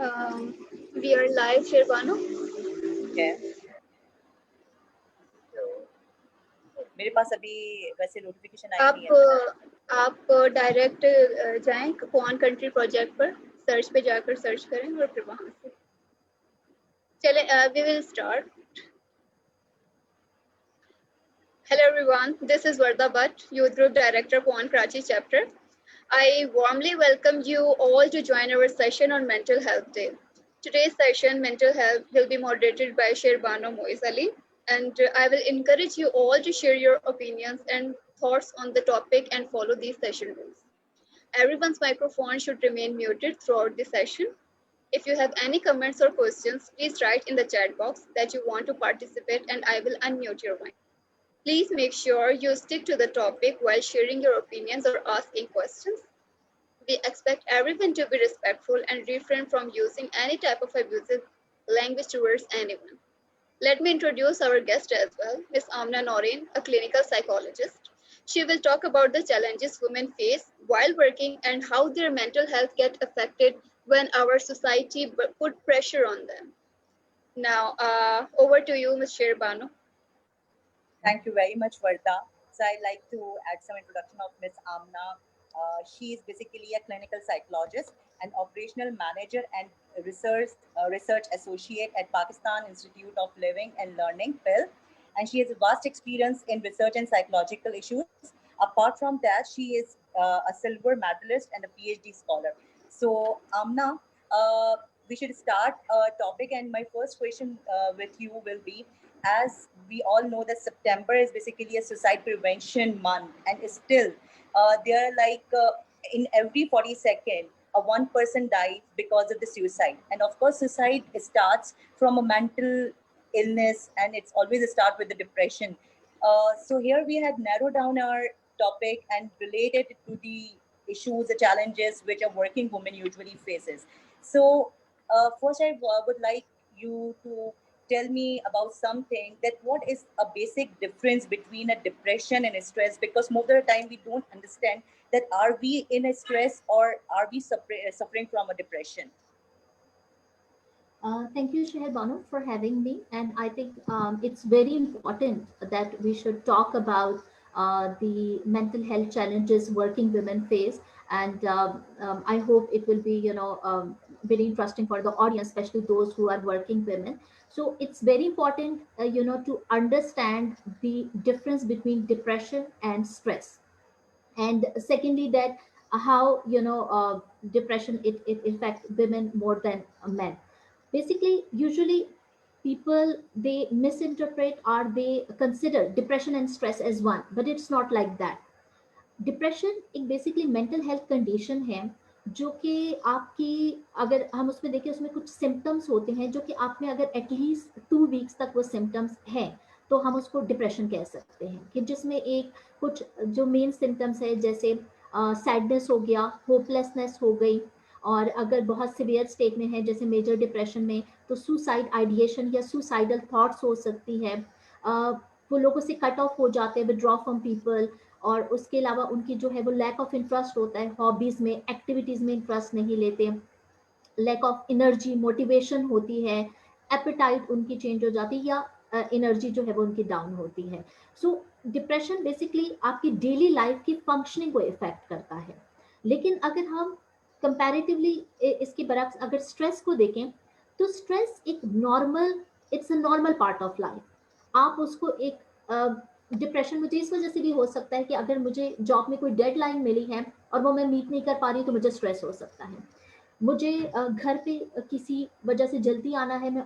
Um, we are live, Shirbano. है मेरे पास अभी वैसे नोटिफिकेशन आई नहीं है। आप डायरेक्ट जाएं कौन कंट्री प्रोजेक्ट पर सर्च पे जाकर सर्च करें और फिर वहां से चले we will start. Hello everyone, this is Varda Bhatt, Youth Group Director, Pwan Karachi Chapter. I warmly welcome you all to join our session on Mental Health Day. Today's session, Mental Health, will be moderated by Shirbano Moiz Ali, and I will encourage you all to share your opinions and thoughts on the topic and follow these session rules. Everyone's microphone should remain muted throughout the session. If you have any comments or questions, please write in the chat box that you want to participate and I will unmute your mic. Please make sure you stick to the topic while sharing your opinions or asking questions. We expect everyone to be respectful and refrain from using any type of abusive language towards anyone. Let me introduce our guest as well, Ms. Amna Noreen, a clinical psychologist. She will talk about the challenges women face while working and how their mental health get affected when our society put pressure on them. Now, over to you, Ms. Shirbano. Thank you very much, Varda. So I'd like to add some introduction of Ms. Amna. She is basically a clinical psychologist, an operational manager, and research associate at Pakistan Institute of Living and Learning, PIL. And she has a vast experience in research and psychological issues. Apart from that, she is a silver medalist and a PhD scholar. So, Amna, we should start a topic, and my first question with you will be, as we all know that September is basically a suicide prevention month, and still there are in every 40 seconds a one person dies because of the suicide. And of course suicide starts from a mental illness, and it's always a start with the depression. So here we had narrowed down our topic and related it to the issues, the challenges which a working woman usually faces. So first I would like you to tell me about something, that what is a basic difference between a depression and a stress, because most of the time we don't understand that are we in a stress or are we suffering from a depression. Thank you, Sheher Banu, for having me. And I think it's very important that we should talk about the mental health challenges working women face. And I hope it will be, very interesting for the audience, especially those who are working women. So it's very important, to understand the difference between depression and stress. And secondly, that how, depression, it affects women more than men. Basically, usually people, they misinterpret or they consider depression and stress as one, but it's not like that. Depression एक basically mental health condition है जो कि आपकी, अगर हम उसमें देखें, उसमें कुछ सिम्टम्स होते हैं जो कि आप में अगर एटलीस्ट 2 वीक्स तक वो सिम्टम्स हैं तो हम उसको डिप्रेशन कह सकते हैं, कि जिसमें एक कुछ जो मेन सिम्टम्स है, जैसे सैडनेस हो गया, होपलेसनेस हो गई, और अगर बहुत सिवियर स्टेट में है जैसे मेजर डिप्रेशन में, तो सुसाइड आइडिएशन या सुसाइडल थॉट्स हो सकती है। वो लोगों से कट ऑफ हो जाते हैं, विड्रॉ फ्रॉम पीपल, और उसके अलावा उनकी जो है वो लैक ऑफ इंटरेस्ट होता है, हॉबीज में, एक्टिविटीज में इंटरेस्ट नहीं लेते, लैक ऑफ एनर्जी, मोटिवेशन होती है, एपेटाइट उनकी चेंज हो जाती है, या एनर्जी जो है वो उनकी डाउन होती है। सो डिप्रेशन बेसिकली आपकी डेली लाइफ की फंक्शनिंग को इफेक्ट करता है। लेकिन अगर हम कंपैरेटिवली इसके बरक्स अगर स्ट्रेस को देखें, तो स्ट्रेस एक normal, it's a normal part of life. आप उसको एक डिप्रेशन मुझे इस वजह से भी हो सकता है कि अगर मुझे जॉब में कोई डेडलाइन मिली है और वो मैं मीट नहीं कर पा रही, तो मुझे स्ट्रेस हो सकता है। मुझे घर पे किसी वजह से जल्दी आना है, मैं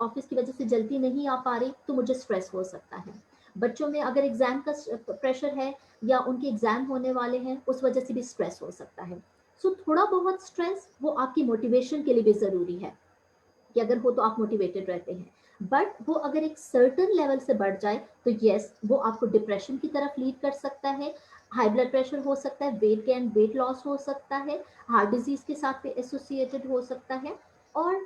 ऑफिस की वजह से जल्दी नहीं आ पा रही, तो मुझे स्ट्रेस हो सकता है। बच्चों में अगर एग्जाम का प्रेशर है या उनके एग्जाम होने वाले हैं, उस वजह से भी स्ट्रेस हो सकता है। सो थोड़ा बहुत स्ट्रेस वो आपकी मोटिवेशन के लिए भी ज़रूरी है, कि अगर हो तो आप मोटिवेटेड रहते हैं। बट वो अगर एक सर्टन लेवल से बढ़ जाए तो यस, वो आपको डिप्रेशन की तरफ लीड कर सकता है। हाई ब्लड प्रेशर हो सकता है, वेट गेन, वेट लॉस हो सकता है, हार्ट डिजीज के साथ भी एसोसिएटेड हो सकता है। और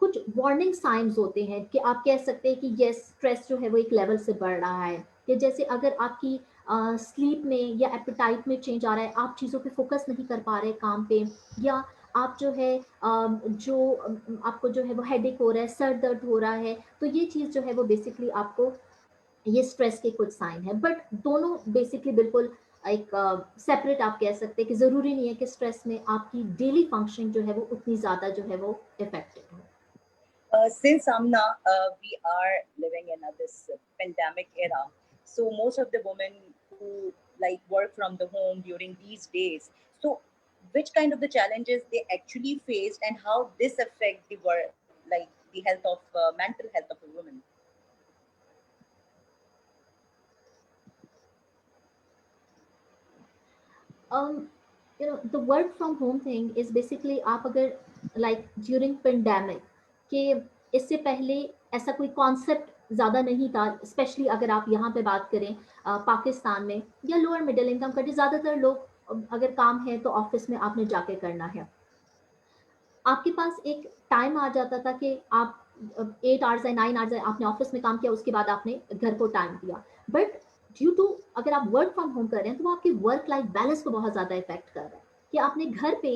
कुछ वार्निंग साइंस होते हैं कि आप कह सकते हैं कि यस, स्ट्रेस जो है वो एक लेवल से बढ़ रहा है, कि जैसे अगर आपकी स्लीप में या एपेटाइट में चेंज आ रहा है, आप चीज़ों पे फोकस नहीं कर पा रहे काम पे, या आप जो है आपको जो है वो हेडेक हो रहा है, सर दर्द हो रहा है, तो ये चीज़ जो है वो बेसिकली आपको ये स्ट्रेस के कुछ साइन है। बट दोनों बेसिकली बिल्कुल एक सेपरेट आप कह सकते हैं कि ज़रूरी नहीं है कि स्ट्रेस में आपकी डेली फंक्शनिंग जो है वो उतनी ज़्यादा जो है वो इफेक्टेड हो। Since Amna, we are living in this pandemic era, so most of the women who like work from the home during these days, so which kind of the challenges they actually faced and how this affect the work, like the health of mental health of a woman? The work from home thing is basically आप अगर like during pandemic कि इससे पहले ऐसा कोई concept ज़्यादा नहीं था, स्पेशली अगर आप यहाँ पे बात करें पाकिस्तान में या लोअर मिडिल इनकम कंट्री, ज़्यादातर लोग अगर काम है तो ऑफिस में आपने जाके करना है। आपके पास एक टाइम आ जाता था कि आप 8 आवर्स या 9 आवर्स आपने ऑफिस में काम किया, उसके बाद आपने घर को टाइम दिया। बट ड्यू टू अगर आप वर्क फ्रॉम होम कर रहे हैं तो वो आपकी वर्क लाइफ बैलेंस को बहुत ज़्यादा इफेक्ट कर रहा है कि आपने घर पे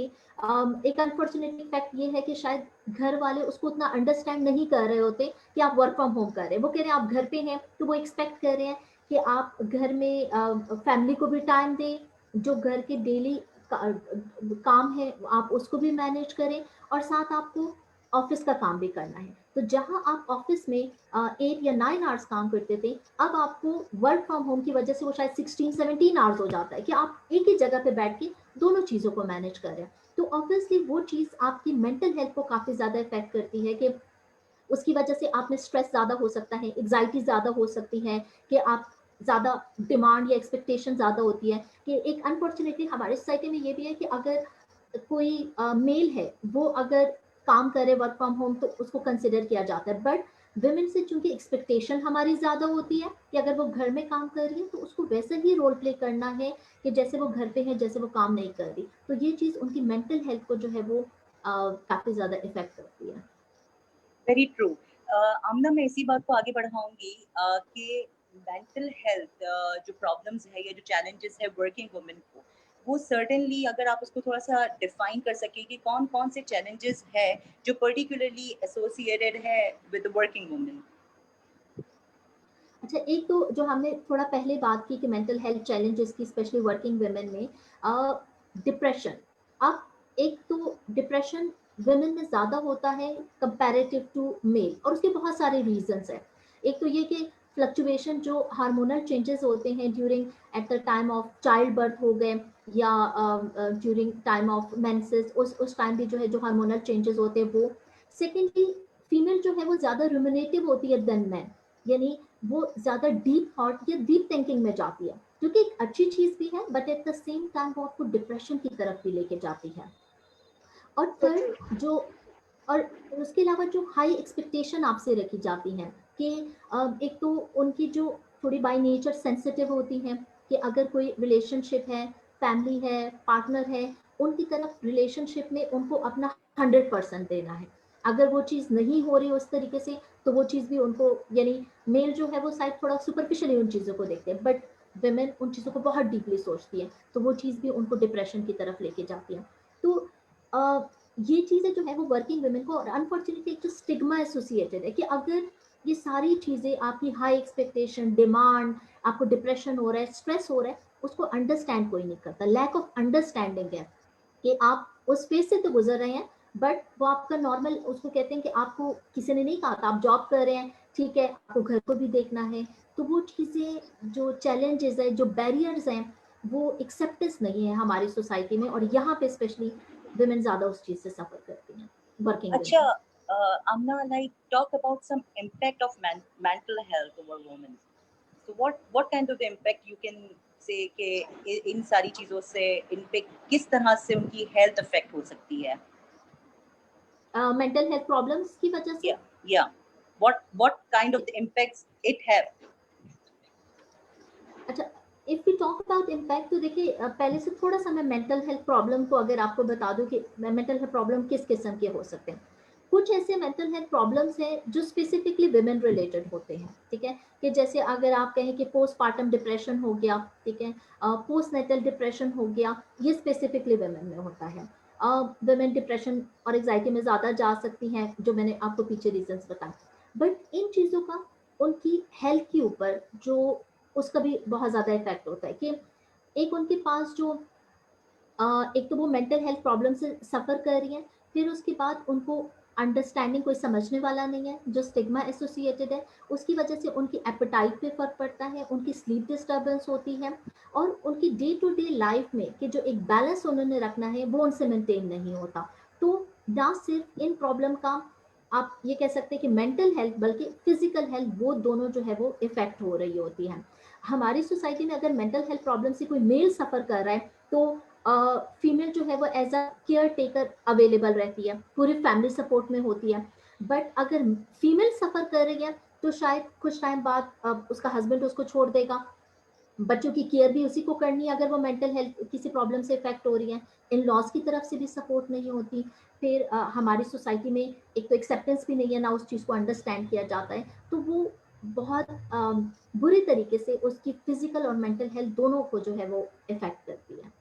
एक अनफॉर्चुनेट इफेक्ट ये है कि शायद घर वाले उसको उतना अंडरस्टैंड नहीं कर रहे होते कि आप वर्क फ्रॉम होम कर रहे हैं। वो कह रहे हैं आप घर पे हैं, तो वो एक्सपेक्ट कर रहे हैं कि आप घर में फैमिली को भी टाइम दें, जो घर के डेली काम है आप उसको भी मैनेज करें, और साथ आपको ऑफिस का काम भी करना है। तो जहां आप ऑफिस में 8 या 9 आवर्स काम करते थे, अब आपको वर्क फ्रॉम होम की वजह से वो शायद 16-17 आवर्स हो जाता है कि आप एक ही जगह पे बैठ के दोनों चीज़ों को मैनेज कर रहे हैं। तो ऑब्वियसली वो चीज़ आपकी मेंटल हेल्थ को काफ़ी ज़्यादा इफेक्ट करती है कि उसकी वजह से आप में स्ट्रेस ज़्यादा हो सकता है, एग्जाइटी ज़्यादा हो सकती है कि आप ज़्यादा डिमांड या एक्सपेक्टेशन ज़्यादा होती है कि एक अनफॉर्चुनेटली हमारी सोसाइटी में ये भी है कि अगर कोई मेल है वो अगर काम करे वर्क फ्रॉम होम तो उसको कंसिडर किया जाता है। बट वुमेन से चूंकि एक्सपेक्टेशन हमारी ज़्यादा होती है कि अगर वो घर में काम कर रही है तो उसको वैसे ही रोल प्ले करना है कि जैसे वो घर पे है, जैसे वो काम नहीं कर रही। तो ये चीज़ उनकी मेंटल हेल्थ को जो है वो काफ़ी ज़्यादा इफेक्ट करती है। Very true. आमना, मैं इसी बात को आगे बढ़ाऊंगी कि मेंटल हेल्थ जो प्रॉब्लम्स है या जो चैलेंजेस है वर्किंग वुमेन को, वो सर्टेनली अगर आप उसको थोड़ा सा डिफाइन कर सके कि कौन कौन से चैलेंजेस है जो पर्टिकुलरली एसोसिएटेड है विद वर्किंग वुमेन। अच्छा, एक तो जो हमने थोड़ा पहले बात की कि मेंटल हेल्थ चैलेंजेस की स्पेशली वर्किंग वुमेन में, डिप्रेशन। अब एक तो डिप्रेशन वुमेन में ज़्यादा होता है कंपैरेटिव टू मेल, और उसके बहुत सारे रीजंस हैं। एक तो ये कि फ्लक्चुएशन जो हार्मोनल चेंजेस होते हैं during at the time of child birth हो गए या ड्यूरिंग टाइम ऑफ मेंसेस, उस टाइम भी जो है जो हार्मोनल चेंजेस होते हैं वो। सेकेंडली, फीमेल जो है वो ज़्यादा रुमिनेटिव होती है देन मैन, यानी वो ज्यादा डीप थॉट या डीप थिंकिंग में जाती है, जो कि एक अच्छी चीज भी है, but at the same time वो आपको डिप्रेशन की तरफ भी लेके जाती है। और So थर्ड, true. जो और उसके अलावा जो हाई एक्सपेक्टेशन आपसे रखी जाती हैं कि एक तो उनकी जो थोड़ी बाय नेचर सेंसिटिव होती हैं कि अगर कोई रिलेशनशिप है, फैमिली है, पार्टनर है, उनकी तरफ रिलेशनशिप में उनको अपना 100% देना है। अगर वो चीज़ नहीं हो रही उस तरीके से तो वो चीज़ भी उनको, यानी मेल जो है वो शायद थोड़ा सुपरफिशियली उन चीज़ों को देखते हैं, बट वेमेन उन चीज़ों को बहुत डीपली सोचती है, तो वो चीज़ भी उनको डिप्रेशन की तरफ लेके जाती है। तो ये चीज़ें जो है वो वर्किंग वुमेन को, और अनफॉर्चुनेटली एक जो स्टिग्मा एसोसिएटेड है कि अगर ये सारी चीज़ें आपकी हाई एक्सपेक्टेशन, डिमांड, आपको डिप्रेशन हो रहा है, स्ट्रेस हो रहा है, उसको अंडरस्टैंड कोई नहीं करता। लैक ऑफ अंडरस्टैंडिंग है कि आप उस फेज से तो गुजर रहे हैं, बट वो आपका नॉर्मल, उसको कहते हैं कि आपको किसी ने नहीं कहा था, आप जॉब कर रहे हैं, ठीक है, आपको घर को भी देखना है। तो वो चीज़ें जो चैलेंजेस है, जो बैरियर्स हैं, वो एक्सेप्टेंस नहीं है हमारी सोसाइटी में, और यहाँ पे स्पेशली वुमेन ज़्यादा उस चीज़ से सफ़र करती हैं, वर्किंग अच्छा, women. Amna, like talk about some impact of mental health over women. So what kind of the impact you can say कि इन सारी चीजों से इन पे किस तरह से उनकी हेल्थ अफेक्ट हो सकती है? मेंटल हेल्थ प्रॉब्लम्स की वजह से। Yeah, yeah. What kind of the impacts it have? अच्छा, if we talk about impact, तो देखिए पहले से थोड़ा सा मैं मेंटल हेल्थ प्रॉब्लम को अगर आपको बता दूं कि मेंटल हेल्थ प्रॉब्लम किस किस्म के हो सकते हैं। कुछ ऐसे मेंटल हेल्थ प्रॉब्लम्स हैं जो स्पेसिफिकली विमेन रिलेटेड होते हैं, ठीक है, कि जैसे अगर आप कहें कि पोस्टपार्टम डिप्रेशन हो गया, ठीक है, पोस्ट नेटल डिप्रेशन हो गया, ये स्पेसिफिकली विमेन में होता है। वुमेन डिप्रेशन और एग्जाइटी में ज़्यादा जा सकती हैं, जो मैंने आपको पीछे रीजंस बताए। बट इन चीज़ों का उनकी हेल्थ के ऊपर जो उसका भी बहुत ज़्यादा इफेक्ट होता है कि एक उनके पास जो एक तो वो मेंटल हेल्थ प्रॉब्लम से सफ़र कर रही हैं, फिर उसके बाद उनको अंडरस्टैंडिंग कोई समझने वाला नहीं है, जो स्टिग्मा एसोसिएटेड है, उसकी वजह से उनकी एपेटाइट पे फ़र्क पड़ता है, उनकी स्लीप डिस्टर्बेंस होती है, और उनकी डे टू डे लाइफ में कि जो एक बैलेंस उन्होंने रखना है वो उनसे मेंटेन नहीं होता। तो ना सिर्फ इन प्रॉब्लम का आप ये कह सकते हैं कि मेंटल हेल्थ, बल्कि फिजिकल हेल्थ, वो दोनों जो है वो इफेक्ट हो रही होती है। हमारी सोसाइटी में अगर मेंटल हेल्थ प्रॉब्लम से कोई मेल सफ़र कर रहा है, तो फीमेल जो है वो as a caretaker available रहती है, पूरी फैमिली सपोर्ट में होती है। बट अगर फीमेल सफ़र कर रही है, तो शायद कुछ टाइम बाद उसका हस्बैंड उसको छोड़ देगा, बच्चों की केयर भी उसी को करनी है अगर वो मेंटल हेल्थ किसी प्रॉब्लम से इफेक्ट हो रही है। इन लॉज की तरफ से भी सपोर्ट नहीं होती। फिर हमारी सोसाइटी में एक तो एक्सेप्टेंस भी नहीं है, ना उस चीज़ को अंडरस्टैंड किया जाता है, तो वो बहुत बुरी तरीके से उसकी फिजिकल और मेंटल हेल्थ दोनों को जो है वो इफेक्ट करती है।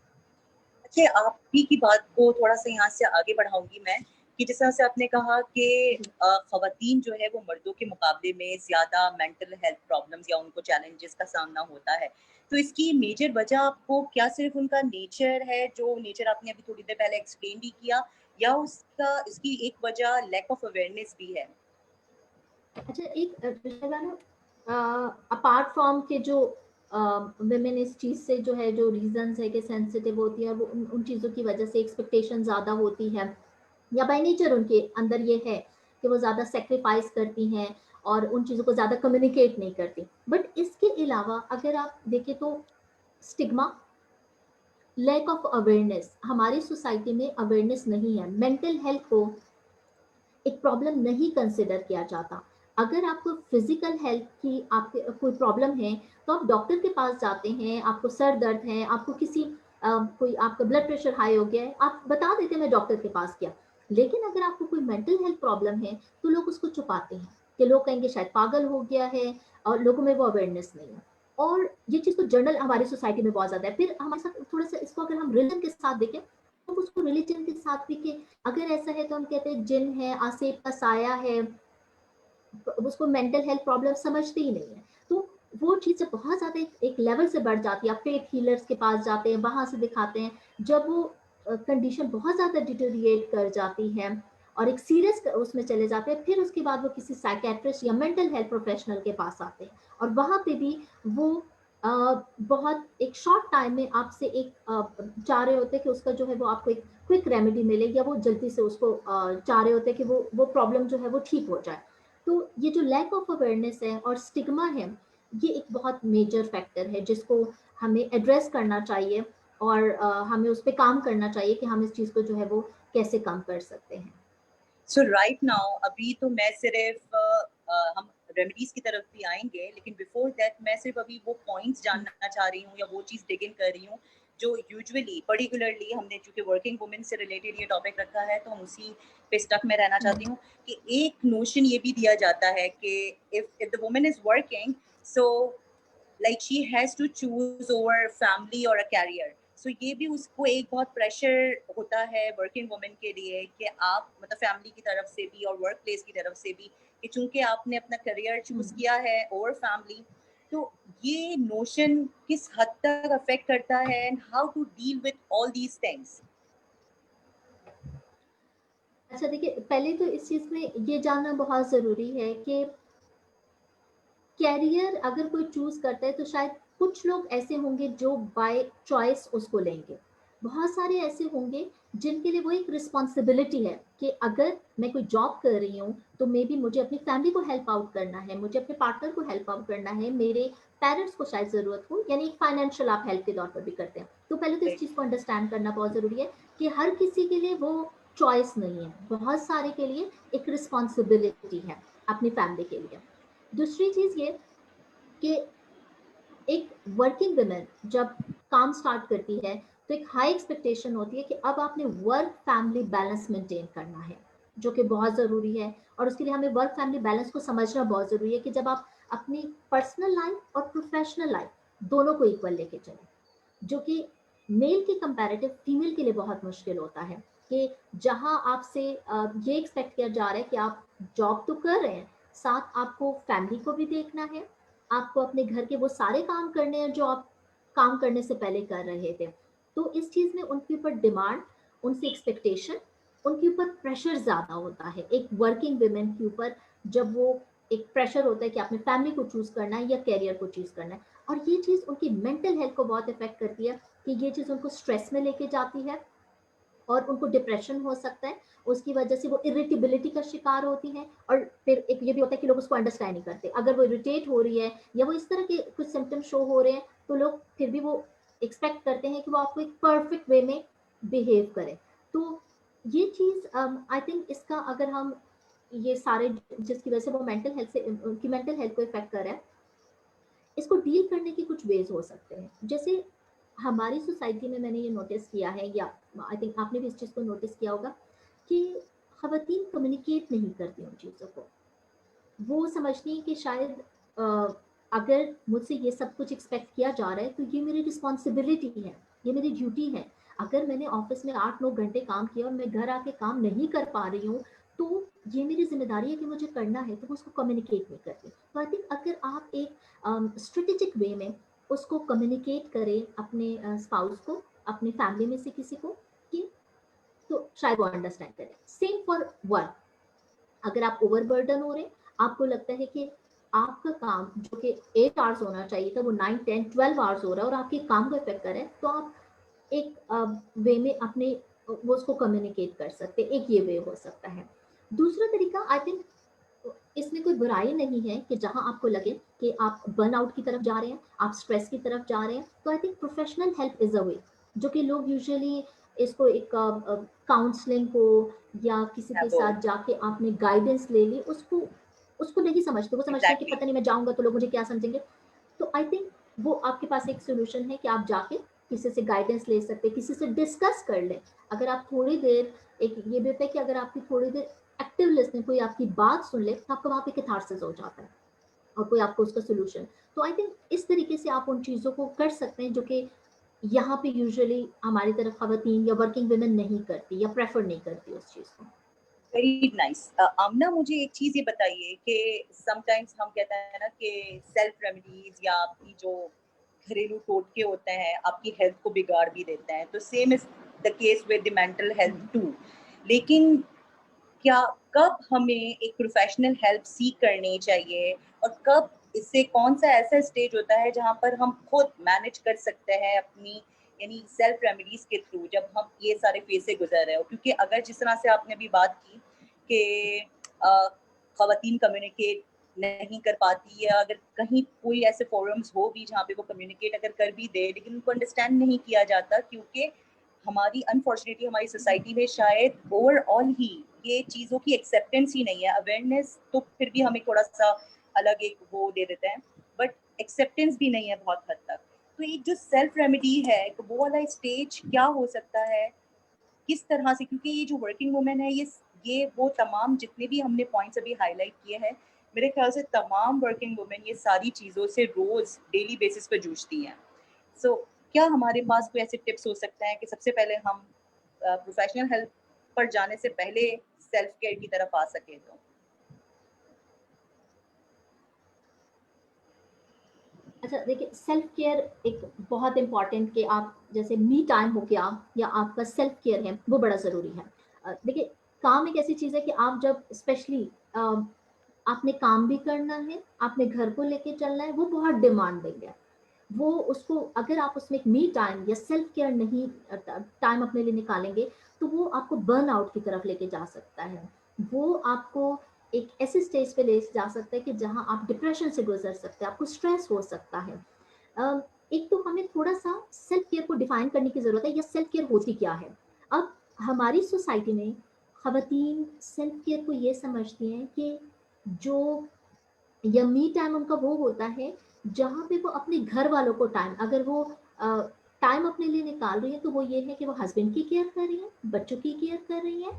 अच्छा, आप ही की बात को थोड़ा सा यहाँ से आगे बढ़ाऊंगी मैं कि जिस तरह से आपने कहा कि खवातीन जो है वो मर्दों के मुकाबले में ज्यादा मेंटल हेल्थ प्रॉब्लम्स या उनको चैलेंजेस का सामना होता है, तो इसकी मेजर वजह आपको क्या सिर्फ उनका नेचर है, जो नेचर आपने अभी थोड़ी देर पहले एक्सप्लेन भी किया, या उसका इसकी एक वजह लैक ऑफ अवेयरनेस भी है? अच्छा, एक अपार्ट फ्रॉम के जो women इस चीज से जो है जो रीजंस है कि सेंसिटिव होती है, और वो उन चीजों की वजह से एक्सपेक्टेशन ज्यादा होती है, या बाय नेचर उनके अंदर ये है कि वो ज्यादा सेक्रीफाइस करती हैं और उन चीजों को ज्यादा कम्युनिकेट नहीं करती। बट इसके अलावा अगर आप देखें तो स्टिग्मा, लैक ऑफ अवेयरनेस, हमारी सोसाइटी में अवेयरनेस नहीं है, मेंटल हेल्थ को एक प्रॉब्लम नहीं कंसिडर किया जाता। अगर आपको फिजिकल हेल्थ की आपके कोई प्रॉब्लम है, तो आप डॉक्टर के पास जाते हैं, आपको सर दर्द है, आपको किसी कोई आपका ब्लड प्रेशर हाई हो गया है, आप बता देते हैं मैं डॉक्टर के पास गया। लेकिन अगर आपको कोई मेंटल हेल्थ प्रॉब्लम है, तो लोग उसको छुपाते हैं कि लोग कहेंगे शायद पागल हो गया है, और लोगों में वो अवेयरनेस नहीं है। और ये चीज़ तो जनरल हमारी सोसाइटी में बहुत ज़्यादा है। फिर हमारे साथ थोड़ा सा इसको अगर हम रिलीजन के साथ देखें, तो उसको रिलीजन के साथ भी कि अगर ऐसा है तो हम कहते हैं जिन है, आसेब का साया है, उसको मेंटल हेल्थ प्रॉब्लम समझते ही नहीं है। तो वो चीज़ जब बहुत ज़्यादा एक लेवल से बढ़ जाती है, आप फेथ हीलर्स के पास जाते हैं, वहां से दिखाते हैं, जब वो कंडीशन बहुत ज़्यादा डिटोरिएट कर जाती है और एक सीरियस उसमें चले जाते हैं, फिर उसके बाद वो किसी साइकेट्रिस्ट या मेंटल हेल्थ प्रोफेशनल के पास आते हैं, और वहां पे भी वो बहुत एक शॉर्ट टाइम में आपसे एक चाह रहे होते हैं कि उसका जो है वो आपको एक क्विक रेमेडी मिले, या वो जल्दी से उसको चाह रहे होते हैं कि वो प्रॉब्लम जो है वो ठीक हो जाए। तो ये जो लैक ऑफ अवेयरनेस है और स्टिग्मा है, ये एक बहुत मेजर फैक्टर है जिसको हमें एड्रेस करना चाहिए, और हमें उस पर काम करना चाहिए कि हम इस चीज़ को जो है वो कैसे कम कर सकते हैं। सो राइट नाउ अभी तो मैं सिर्फ हम रेमेडीज की तरफ भी आएंगे, लेकिन बिफोर दैट मैं सिर्फ अभी वो पॉइंट्स जानना चाह रही हूँ या वो चीज़ डिग इन कर रही हूँ जो यूजुअली पर्टिकुलरली हमने चूंकि वर्किंग वुमेन से रिलेटेड ये टॉपिक रखा है, तो हम उसी पे स्टक में रहना चाहती हूँ कि एक नोशन ये भी दिया जाता है कि if the woman is working, so like she has to choose over family और अ कैरियर। सो ये भी उसको एक बहुत प्रेशर होता है वर्किंग वुमेन के लिए कि आप मतलब फैमिली की तरफ से भी और वर्क प्लेस की तरफ से भी कि चूंकि आपने अपना करियर चूज किया है ओवर फैमिली, तो ये नोशन किस हद तक अफेक्ट करता है and how to deal with all these things? अच्छा, देखिए, पहले तो इस चीज़ में ये जानना बहुत ज़रूरी है कि कैरियर अगर कोई चूज करता है, तो शायद कुछ लोग ऐसे होंगे जो बाय चॉइस उसको लेंगे, बहुत सारे ऐसे होंगे जिनके लिए वो एक रिस्पॉन्सिबिलिटी है कि अगर मैं कोई जॉब कर रही हूँ, तो मे बी मुझे अपनी फैमिली को हेल्प आउट करना है, मुझे अपने पार्टनर को हेल्प आउट करना है, मेरे पेरेंट्स को शायद ज़रूरत हो, यानी फाइनेंशियल आप हेल्प के तौर पर भी करते हैं। तो पहले तो इस चीज़ को अंडरस्टैंड करना बहुत ज़रूरी है कि हर किसी के लिए वो चॉइस नहीं है, बहुत सारे के लिए एक रिस्पॉन्सिबिलिटी है अपनी फैमिली के लिए। दूसरी चीज़ ये कि एक वर्किंग वुमेन जब काम स्टार्ट करती है, तो एक हाई एक्सपेक्टेशन होती है कि अब आपने वर्क फैमिली बैलेंस मेंटेन करना है, जो कि बहुत ज़रूरी है। और उसके लिए हमें वर्क फैमिली बैलेंस को समझना बहुत ज़रूरी है कि जब आप अपनी पर्सनल लाइफ और प्रोफेशनल लाइफ दोनों को इक्वल लेके चलें, जो कि मेल के कंपैरेटिव फीमेल के लिए बहुत मुश्किल होता है। कि जहां आपसे ये एक्सपेक्ट किया जा रहा है कि आप जॉब तो कर रहे हैं, साथ आपको फैमिली को भी देखना है, आपको अपने घर के वो सारे काम करने हैं जो आप काम करने से पहले कर रहे थे। तो इस चीज में उनके ऊपर डिमांड, उनसे एक्सपेक्टेशन, उनके ऊपर प्रेशर ज्यादा होता है एक वर्किंग वुमेन के ऊपर। जब वो एक प्रेशर होता है कि आपने फैमिली को चूज करना है या कैरियर को चूज करना है, और ये चीज उनकी मेंटल हेल्थ को बहुत इफेक्ट करती है कि ये चीज उनको स्ट्रेस में लेके जाती है और उनको डिप्रेशन हो सकता है। उसकी वजह से वो इरिटेबिलिटी का शिकार होती है, और फिर एक ये भी होता है कि लोग उसको अंडरस्टैंड नहीं करते। अगर वो इरिटेट हो रही है या वो इस तरह के कुछ सिम्टम शो हो रहे हैं, तो लोग फिर भी वो एक्सपेक्ट करते हैं कि वो आपको एक परफेक्ट वे में बिहेव करे। तो ये चीज आई थिंक इसका अगर हम ये सारे जिसकी वजह से वो मेंटल हेल्थ से उनकी मेंटल हेल्थ को इफेक्ट कर रहा है, इसको डील करने के कुछ वेज हो सकते हैं। जैसे हमारी सोसाइटी में मैंने ये नोटिस किया है, या आई थिंक आपने भी इस चीज़ को नोटिस किया होगा, कि खवातीन कम्युनिकेट नहीं करती उन चीज़ों को। वो समझती हैं कि शायद अगर मुझसे ये सब कुछ एक्सपेक्ट किया जा रहा है तो ये मेरी रिस्पॉन्सिबिलिटी है, ये मेरी ड्यूटी है। अगर मैंने ऑफिस में 8-9 घंटे काम किया और मैं घर आके काम नहीं कर पा रही हूँ, तो ये मेरी जिम्मेदारी है कि मुझे करना है, तो वो उसको कम्युनिकेट नहीं करती। तो आई थिंक अगर आप एक स्ट्रेटेजिक वे में उसको कम्युनिकेट करें अपने स्पाउस को, अपने फैमिली में से किसी को, कि तो शायद वो अंडरस्टैंड करें। Same for work. अगर आप ओवरबर्डन हो रहे हैं, आपको लगता है कि आपका काम जो कि 8 आवर्स होना चाहिए था वो 9, 10, 12 आवर्स हो रहा है और आपके काम को इफेक्ट कर रहा है, तो आप एक वे में अपने वो उसको कम्युनिकेट कर सकते हैं। एक ये वे हो सकता है। दूसरा तरीका आई थिंक, इसमें कोई बुराई नहीं है कि जहां आपको लगे कि आप बर्नआउट की तरफ जा रहे हैं, आप स्ट्रेस की तरफ जा रहे हैं, तो I think professional help is a way, जो कि लोग यूजुअली इसको एक काउंसलिंग को या किसी है के वो साथ जाके आपने गाइडेंस ले ली, उसको उसको नहीं समझते। वो समझते हैं कि एग्जैक्टली। पता नहीं मैं जाऊंगा तो लोग मुझे क्या समझेंगे। तो आई थिंक वो आपके पास एक सोल्यूशन है कि आप जाके किसी से गाइडेंस ले सकते हैं, किसी से डिस्कस कर लें। अगर आप थोड़ी देर, एक ये भी होता है कि अगर आपकी थोड़ी देर एक्टिव लिसनिंग, कोई आपकी बात सुन ले, तो आपका वहाँ पे कैथारसिस हो जाता है और कोई आपको उसका सोल्यूशन। तो आई थिंक इस तरीके से आप उन चीज़ों को कर सकते हैं जो कि यहाँ पे यूजुअली हमारी तरफ खवातीन या वर्किंग वुमेन नहीं करती या प्रेफर नहीं करती उस चीज़ को। Very nice. आमना, मुझे एक चीज ये बताइए कि समटाइम्स हम कहते हैं ना कि सेल्फ रेमेडीज या आपकी जो घरेलू टोटके होते हैं आपकी हेल्थ को बिगाड़ भी देते हैं, तो same is the case with the mental health too. लेकिन क्या, कब हमें एक प्रोफेशनल हेल्प सीख करनी चाहिए, और कब इससे कौन सा ऐसा स्टेज होता है जहां पर हम खुद मैनेज कर सकते हैं अपनी, यानी सेल्फ रेमेडीज के थ्रू, जब हम ये सारे फेज से गुजर रहे हो? क्योंकि अगर जिस तरह से आपने अभी बात की कि खवातीन कम्युनिकेट नहीं कर पाती, या अगर कहीं कोई ऐसे फोरम्स हो भी जहाँ पे वो कम्युनिकेट अगर कर भी दे लेकिन उनको अंडरस्टैंड नहीं किया जाता, क्योंकि हमारी अनफॉर्चुनेटली हमारी सोसाइटी में शायद ओवरऑल ही ये चीज़ों की एक्सेप्टेंस ही नहीं है। अवेयरनेस तो फिर भी हमें थोड़ा सा अलग एक वो दे देते हैं, बट एक्सेप्टेंस भी नहीं है बहुत हद तक। तो ये जो सेल्फ रेमेडी है, वो वाला स्टेज क्या हो सकता है, किस तरह से? क्योंकि ये जो वर्किंग वुमेन है, ये वो तमाम जितने भी हमने पॉइंट्स अभी हाईलाइट किए हैं, मेरे ख्याल से तमाम वर्किंग वुमेन ये सारी चीज़ों से रोज डेली बेसिस पे जूझती हैं। सो क्या हमारे पास कोई ऐसे टिप्स हो सकते हैं कि सबसे पहले हम प्रोफेशनल हेल्प पर जाने से पहले सेल्फ केयर की तरफ आ सके? तो अच्छा देखिए, सेल्फ केयर एक बहुत इंपॉर्टेंट, कि आप जैसे मी टाइम हो गया या आपका सेल्फ केयर है, वो बड़ा ज़रूरी है। देखिए, काम एक ऐसी चीज़ है कि आप जब स्पेशली आपने काम भी करना है, आपने घर को लेके चलना है, वो बहुत डिमांडिंग है। वो उसको अगर आप उसमें एक मी टाइम या सेल्फ केयर नहीं टाइम अपने लिए निकालेंगे, तो वो आपको बर्न आउट की तरफ लेके जा सकता है। वो आपको एक ऐसे स्टेज पे ले जा सकता है कि जहां आप डिप्रेशन से गुजर सकते हैं, आपको स्ट्रेस हो सकता है। एक तो हमें थोड़ा सा सेल्फ केयर को डिफाइन करने की जरूरत है, या सेल्फ केयर होती क्या है। अब हमारी सोसाइटी में खवातीन सेल्फ केयर को ये समझती हैं कि जो या मी टाइम उनका वो होता है जहाँ पे वो अपने घर वालों को टाइम, अगर वो टाइम अपने लिए निकाल रही है, तो वो ये है कि वो हस्बैंड की केयर कर रही है, बच्चों की केयर कर रही है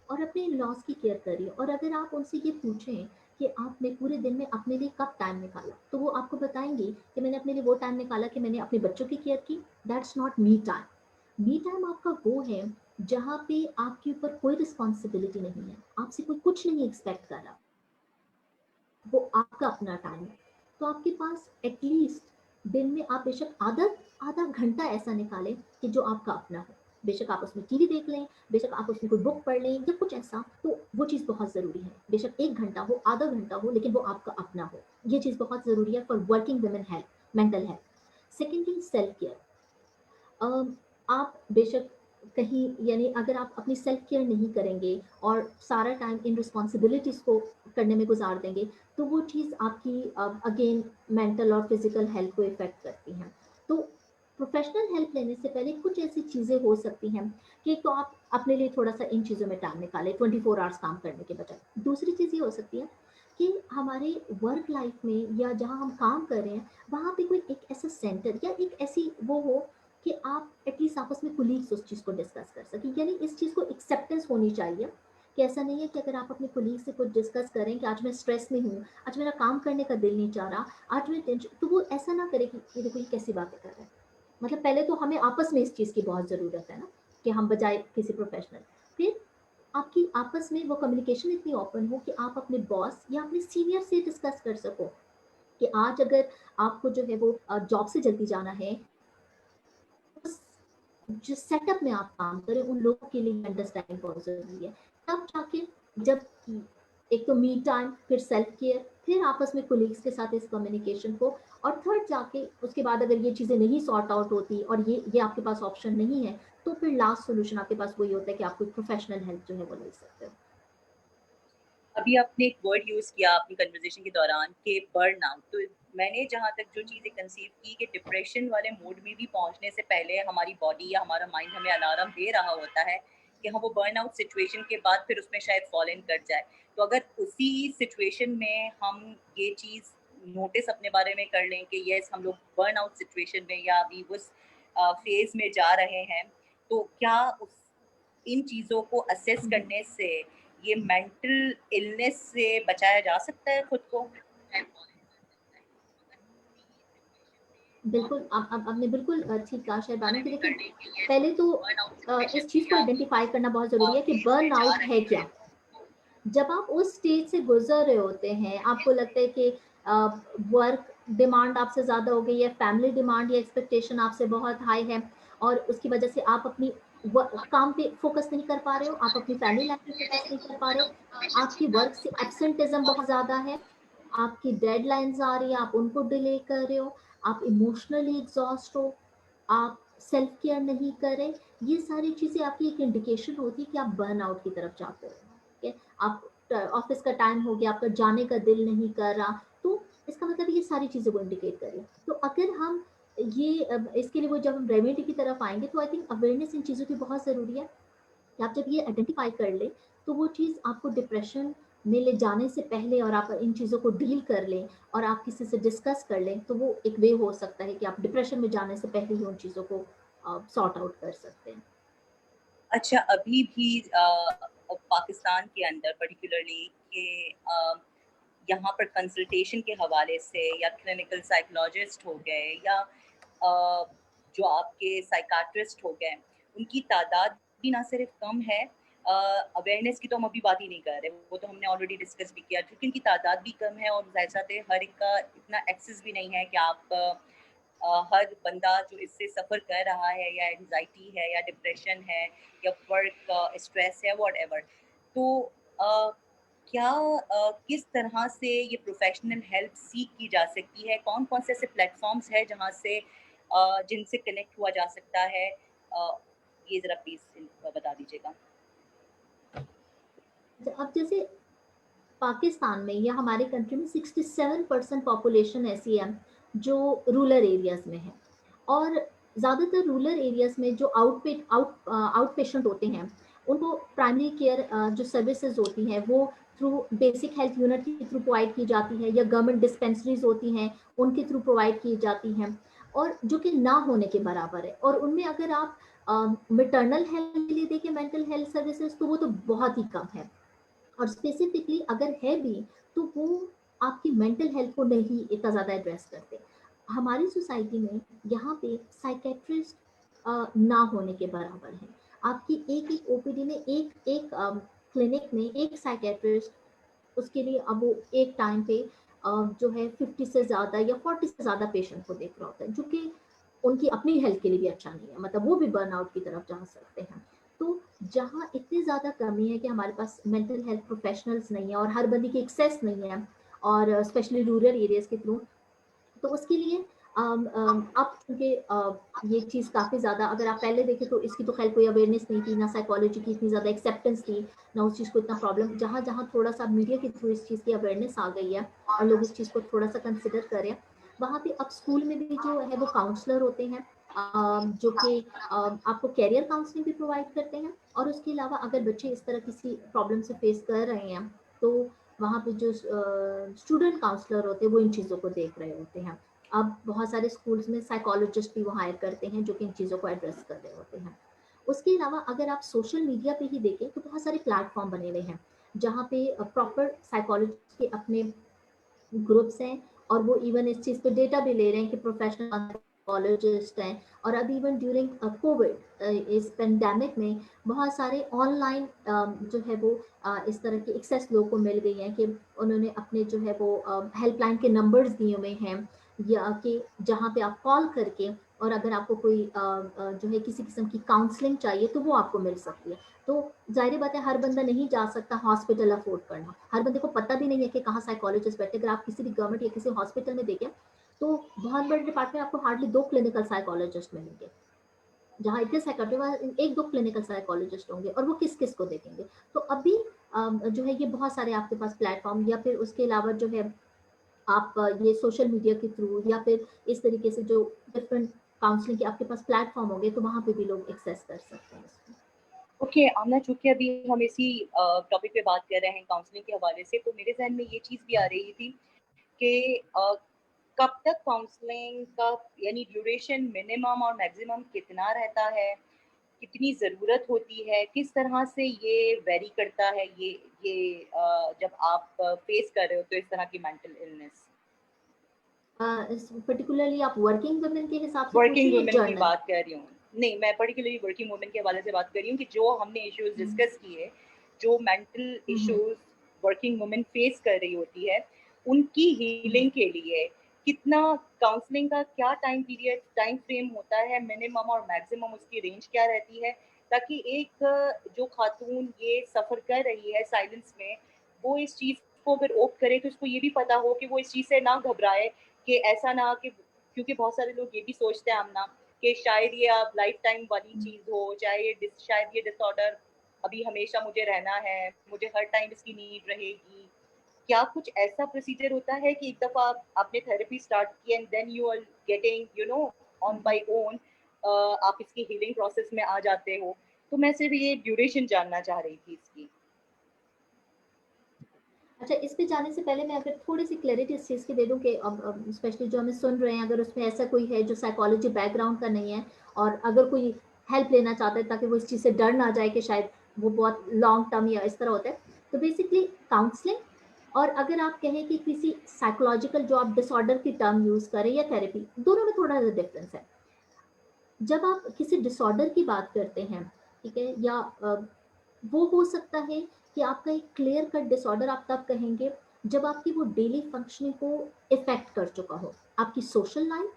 और अपने लॉस की केयर कर रही है। और अगर आप उनसे ये पूछें कि आपने पूरे दिन में अपने लिए कब टाइम निकाला, तो वो आपको बताएंगी कि मैंने अपने लिए वो टाइम निकाला कि मैंने अपने बच्चों की केयर की। That's not me time. Me time आपका वो है जहाँ पे आपके ऊपर कोई रिस्पॉन्सिबिलिटी नहीं है, आपसे कोई कुछ नहीं एक्सपेक्ट कर रहा, वो आपका अपना टाइम है, तो आपके पास एटलीस्ट दिन में आप बेशक आधा आधा घंटा ऐसा निकालें कि जो आपका अपना हो। बेशक आप उसमें टीवी देख लें, बेशक आप उसमें कोई बुक पढ़ लें या कुछ ऐसा, तो वो चीज़ बहुत ज़रूरी है। बेशक 1 घंटा हो, आधा घंटा हो, लेकिन वो आपका अपना हो। ये चीज़ बहुत ज़रूरी है for working women health, mental health. Secondly, self care. आप बेशक कहीं, यानी अगर आप अपनी सेल्फ केयर नहीं करेंगे और सारा टाइम इन रिस्पॉन्सिबिलिटीज़ को करने में गुजार देंगे, तो वो चीज़ आपकी अगेन मेंटल और फिजिकल हेल्थ को इफेक्ट करती हैं। तो प्रोफेशनल हेल्प लेने से पहले कुछ ऐसी चीज़ें हो सकती हैं कि तो आप अपने लिए थोड़ा सा इन चीज़ों में टाइम निकालें 24 आवर्स काम करने के बजाय। दूसरी चीज़ ये हो सकती है कि हमारे वर्क लाइफ में या जहाँ हम काम कर रहे हैं, वहाँ पे कोई एक ऐसा सेंटर या एक ऐसी वो हो कि आप एटलीस्ट आपस में कुलीग्स उस चीज़ को डिस्कस कर सकें। यानी इस चीज़ को एक्सेप्टेंस होनी चाहिए कि ऐसा नहीं है कि अगर आप अपने कुलीग से कुछ डिस्कस करें कि आज मैं स्ट्रेस में हूँ, आज मेरा काम करने का दिल नहीं चाह रहा, आज मैं टेंशन, तो वो ऐसा ना करे कि ये देखो ये कैसी बातें कर रहे हैं। मतलब पहले तो हमें आपस में इस चीज़ की बहुत ज़रूरत है ना, कि हम बजाय किसी प्रोफेशनल, फिर आपकी आपस में वो कम्युनिकेशन इतनी ओपन हो कि आप अपने बॉस या अपने सीनियर से डिस्कस कर सको कि आज अगर आपको जो है वो जॉब से जल्दी जाना है, जिस सेटअप में आप काम करें उन लोगों के लिए अंडरस्टैंडिंग बहुत ज़रूरी है। तब जाके, जब एक तो मी टाइम, फिर सेल्फ केयर, फिर आपस में कोलीग्स के साथ इस कम्युनिकेशन को, और थर्ड जाके उसके बाद अगर ये चीज़ें नहीं सॉर्ट आउट होती और ये आपके पास ऑप्शन नहीं है, तो फिर लास्ट सोल्यूशन आपके पास वही होता है कि आप कोई प्रोफेशनल हेल्प जो है वो ले सकते हो। अभी आपने एक वर्ड यूज किया अपनी कन्वर्सेशन के दौरान कि बर्न आउट, तो मैंने जहाँ तक जो चीज़ें कंसीव की कि डिप्रेशन वाले मोड में भी पहुँचने से पहले हमारी बॉडी या हमारा माइंड हमें अलार्म दे रहा होता है कि हम वो बर्न आउट सिचुएशन के बाद फिर उसमें शायद फॉल इन कर जाए। तो अगर उसी सिचुएशन में हम ये चीज़ नोटिस अपने बारे में कर लें कि यस हम लोग बर्न आउट सिचुएशन में या अभी उस फेज में जा रहे हैं, तो क्या उस इन चीज़ों को असेस करने से ये मेंटल इलनेस से बचाया जा सकता है खुद को? बिल्कुल, आप आपने बिल्कुल ठीक कहा शहबानो कि देखिए, पहले तो इस चीज़ को आइडेंटिफाई करना बहुत ज़रूरी है कि बर्न आउट है क्या। जब आप उस स्टेज से गुजर रहे होते हैं, आपको लगता है कि वर्क डिमांड आपसे ज़्यादा हो गई है, फैमिली डिमांड या एक्सपेक्टेशन आपसे बहुत हाई है, और उसकी वजह से आप अपनी काम पे फोकस नहीं कर पा रहे हो, आप अपनी फैमिली लाइफ पे फोकस नहीं कर पा रहे हो, आपकी वर्क से एब्सेंटिज्म बहुत ज़्यादा है, आपकी डेडलाइंस आ रही है, आप उनको डिले कर रहे हो, आप इमोशनली एग्जॉस्ट हो, आप सेल्फ केयर नहीं करें, ये सारी चीज़ें आपकी एक इंडिकेशन होती है कि आप बर्न आउट की तरफ जाते हो। ठीक है, आप ऑफिस का टाइम हो गया, आपका जाने का दिल नहीं कर रहा, तो इसका मतलब ये सारी चीज़ें वो इंडिकेट कर रही है। तो अगर हम ये इसके लिए वो जब हम रेमेडी की तरफ आएंगे, तो आई थिंक अवेयरनेस इन चीज़ों की बहुत ज़रूरी है कि आप जब ये आइडेंटिफाई कर ले, तो वो चीज़ आपको डिप्रेशन में ले जाने से पहले, और आप इन चीज़ों को डील कर लें और आप किसी से डिस्कस कर लें, तो वो एक वे हो सकता है कि आप डिप्रेशन में जाने से पहले ही उन चीज़ों को सॉर्ट आउट कर सकते हैं। अच्छा, अभी भी पाकिस्तान के अंदर पर्टिकुलरली कि यहाँ पर कंसल्टेशन के हवाले से या क्लिनिकल साइकोलॉजिस्ट हो गए या जो आपके साइकाट्रिस्ट हो गए, उनकी तादाद भी ना सिर्फ कम है, अवेयरनेस की तो हम अभी बात ही नहीं कर रहे, वो तो हमने ऑलरेडी डिस्कस भी किया, क्योंकि उनकी तादाद भी कम है और जाहिर सा हर एक का इतना एक्सेस भी नहीं है कि आप हर बंदा जो इससे सफ़र कर रहा है या एंजाइटी है या डिप्रेशन है या वर्क स्ट्रेस है व्हाटएवर, तो क्या किस तरह से ये प्रोफेशनल हेल्प सीख की जा सकती है, कौन कौन से ऐसे प्लेटफॉर्म्स है जहाँ से जिनसे कनेक्ट हुआ जा सकता है, ये ज़रा प्लीज़ बता दीजिएगा। अब जैसे पाकिस्तान में या हमारे कंट्री में 67% पॉपुलेशन ऐसी है जो रूरल एरियाज में है, और ज़्यादातर रूरल एरियाज में जो आउट पेशेंट होते हैं, उनको प्राइमरी केयर जो सर्विसेज होती हैं वो थ्रू बेसिक हेल्थ यूनिट के थ्रू प्रोवाइड की जाती है, या गवर्नमेंट डिस्पेंसरीज होती हैं उनके थ्रू प्रोवाइड की जाती हैं, और जो कि ना होने के बराबर है। और उनमें अगर आप मिटर्नल हेल्थ के लिए देखें मेंटल हेल्थ सर्विसेज, तो वो तो बहुत ही कम है, और स्पेसिफिकली अगर है भी, तो वो आपकी मेंटल हेल्थ को नहीं इतना ज़्यादा एड्रेस करते। हमारी सोसाइटी में यहाँ पे साइकेट्रिस्ट ना होने के बराबर है। आपकी एक एक ओपीडी में एक एक क्लिनिक में एक साइकेट्रिस्ट, उसके लिए अब वो एक टाइम पे जो है 50 से ज़्यादा या 40 से ज़्यादा पेशेंट को देख रहा होता है, जो कि उनकी अपनी हेल्थ के लिए भी अच्छा नहीं है, मतलब वो भी बर्नआउट की तरफ जा सकते हैं। तो जहाँ इतनी ज़्यादा कमी है कि हमारे पास मेंटल हेल्थ प्रोफेशनल्स नहीं है और हर बंदी की एक्सेस नहीं है, और स्पेशली रूरल एरियाज के थ्रू, तो उसके लिए अब चूंकि ये चीज़ काफ़ी ज़्यादा, अगर आप पहले देखें तो इसकी तो खैर कोई अवेयरनेस नहीं थी, ना साइकोलॉजी की इतनी ज़्यादा एक्सेप्टेंस थी, ना उस चीज़ को इतना प्रॉब्लम, जहाँ जहाँ थोड़ा सा मीडिया के थ्रू इस चीज़ की अवेयरनेस आ गई है और लोग इस चीज़ को थोड़ा सा कंसिडर करें, वहाँ पे अब स्कूल में भी जो है वो काउंसलर होते हैं, जो कि आपको कैरियर काउंसलिंग भी प्रोवाइड करते हैं, और उसके अलावा अगर बच्चे इस तरह किसी प्रॉब्लम से फेस कर रहे हैं, तो वहाँ पे जो स्टूडेंट काउंसलर होते हैं वो इन चीज़ों को देख रहे होते हैं। अब बहुत सारे स्कूल्स में साइकोलॉजिस्ट भी वो हायर करते हैं जो कि इन चीज़ों को एड्रेस कर रहे होते हैं। उसके अलावा अगर आप सोशल मीडिया पे ही देखें तो बहुत सारे प्लेटफॉर्म बने हुए हैं जहाँ पे प्रॉपर साइकोलॉजिस्ट के अपने ग्रुप्स हैं, और वो इवन इस चीज़ पे डेटा भी ले रहे हैं कि प्रोफेशनल साइकोलॉजिस्ट हैं। और अब इवन ड्यूरिंग कोविड, इस पेंडेमिक में बहुत सारे ऑनलाइन जो है वो इस तरह की एक्सेस लोगों को मिल गई है कि उन्होंने अपने जो है वो हेल्पलाइन के नंबर्स दिए हुए हैं, या कि जहाँ पे आप कॉल करके, और अगर आपको कोई जो है किसी किस्म की काउंसलिंग चाहिए तो वो आपको मिल सकती है। तो जाहिर बात है हर बंदा नहीं जा सकता हॉस्पिटल अफोर्ड करना, हर बंदे को पता भी नहीं है कि कहाँ साइकोलॉजिस्ट बैठे। अगर आप किसी भी गवर्नमेंट या किसी हॉस्पिटल में देखें तो बहुत बड़े डिपार्टमेंट आपको हार्डली 2 क्लिनिकल साइकोलॉजिस्ट मिलेंगे, जहाँ इतने साइकोलॉजिस्ट, एक दो क्लिनिकल साइकोलॉजिस्ट होंगे, और वो किस किस को देखेंगे। तो अभी जो है ये बहुत सारे आपके पास प्लेटफॉर्म, या फिर उसके अलावा जो है आप ये सोशल मीडिया के थ्रू, या फिर इस तरीके से जो डिफरेंट काउंसलिंग के आपके पास प्लेटफॉर्म होंगे, तो वहाँ पे भी लोग एक्सेस कर सकते हैं इसको। ओके आमना, चूंकि अभी हम इसी टॉपिक पे बात कर रहे हैं काउंसलिंग के हवाले से, तो मेरे जहन में ये चीज़ भी आ रही थी कि कब तक काउंसलिंग का यानी ड्यूरेशन मिनिमम और मैक्सिमम कितना रहता है, कितनी ज़रूरत होती है, किस तरह से ये वेरी करता है, जब आप फेस कर रहे हो तो इस तरह की मेंटल इलनेस। पर्टिकुलरली आप वर्किंग वुमेन के हिसाब से पूछ वर्किंग रही है, वुमेन की जर्नल? बात कर रही हूँ। नहीं, मैं पर्टिकुलरली वर्किंग वुमेन के हवाले से बात कर रही हूँ कि जो हमने इश्यूज डिस्कस किए, जो mental issues working women face कर रही होती है, उनकी हीलिंग के लिए कितना काउंसलिंग का क्या टाइम पीरियड, टाइम फ्रेम होता है, मिनिमम और मैक्सिमम उसकी रेंज क्या रहती है, ताकि एक जो खातून ये सफ़र कर रही है साइलेंस में, वो इस चीज़ को अगर ओप करे तो उसको ये भी पता हो कि वो इस चीज़ से ना घबराए, कि ऐसा ना कि, क्योंकि बहुत सारे लोग ये भी सोचते हैं आमना कि शायद ये अब लाइफ टाइम वाली चीज़ हो, चाहे ये शायद ये डिसऑर्डर अभी हमेशा मुझे रहना है, मुझे हर टाइम इसकी नीड रहेगी। क्या कुछ ऐसा प्रोसीजर होता है कि एक दफ़ा आपने थेरेपी स्टार्ट की and then you are getting on by own, आप इसकी हीलिंग प्रोसेस में आ जाते हो? तो मैं सिर्फ ये ड्यूरेशन जानना चाह रही थी इसकी। अच्छा, इस पे जाने से पहले मैं अगर थोड़ी सी क्लैरिटी इस चीज़ की दे दूं कि अब स्पेशली जो हमें सुन रहे हैं, अगर उसमें ऐसा कोई है जो साइकोलॉजी बैकग्राउंड का नहीं है, और अगर कोई हेल्प लेना चाहता है ताकि वो इस चीज़ से डर ना जाए कि शायद वो बहुत लॉन्ग टर्म या इस तरह होता है, तो बेसिकली काउंसलिंग, और अगर आप कहें कि किसी साइकोलॉजिकल जो आप डिसऑर्डर की टर्म यूज़ करें, या थेरेपी, दोनों में थोड़ा सा डिफरेंस है। जब आप किसी डिसऑर्डर की बात करते हैं, ठीक है, या वो हो सकता है कि आपका एक क्लियर कट डिसऑर्डर आप तब कहेंगे जब आपकी वो डेली फंक्शनिंग को इफेक्ट कर चुका हो, आपकी सोशल लाइफ,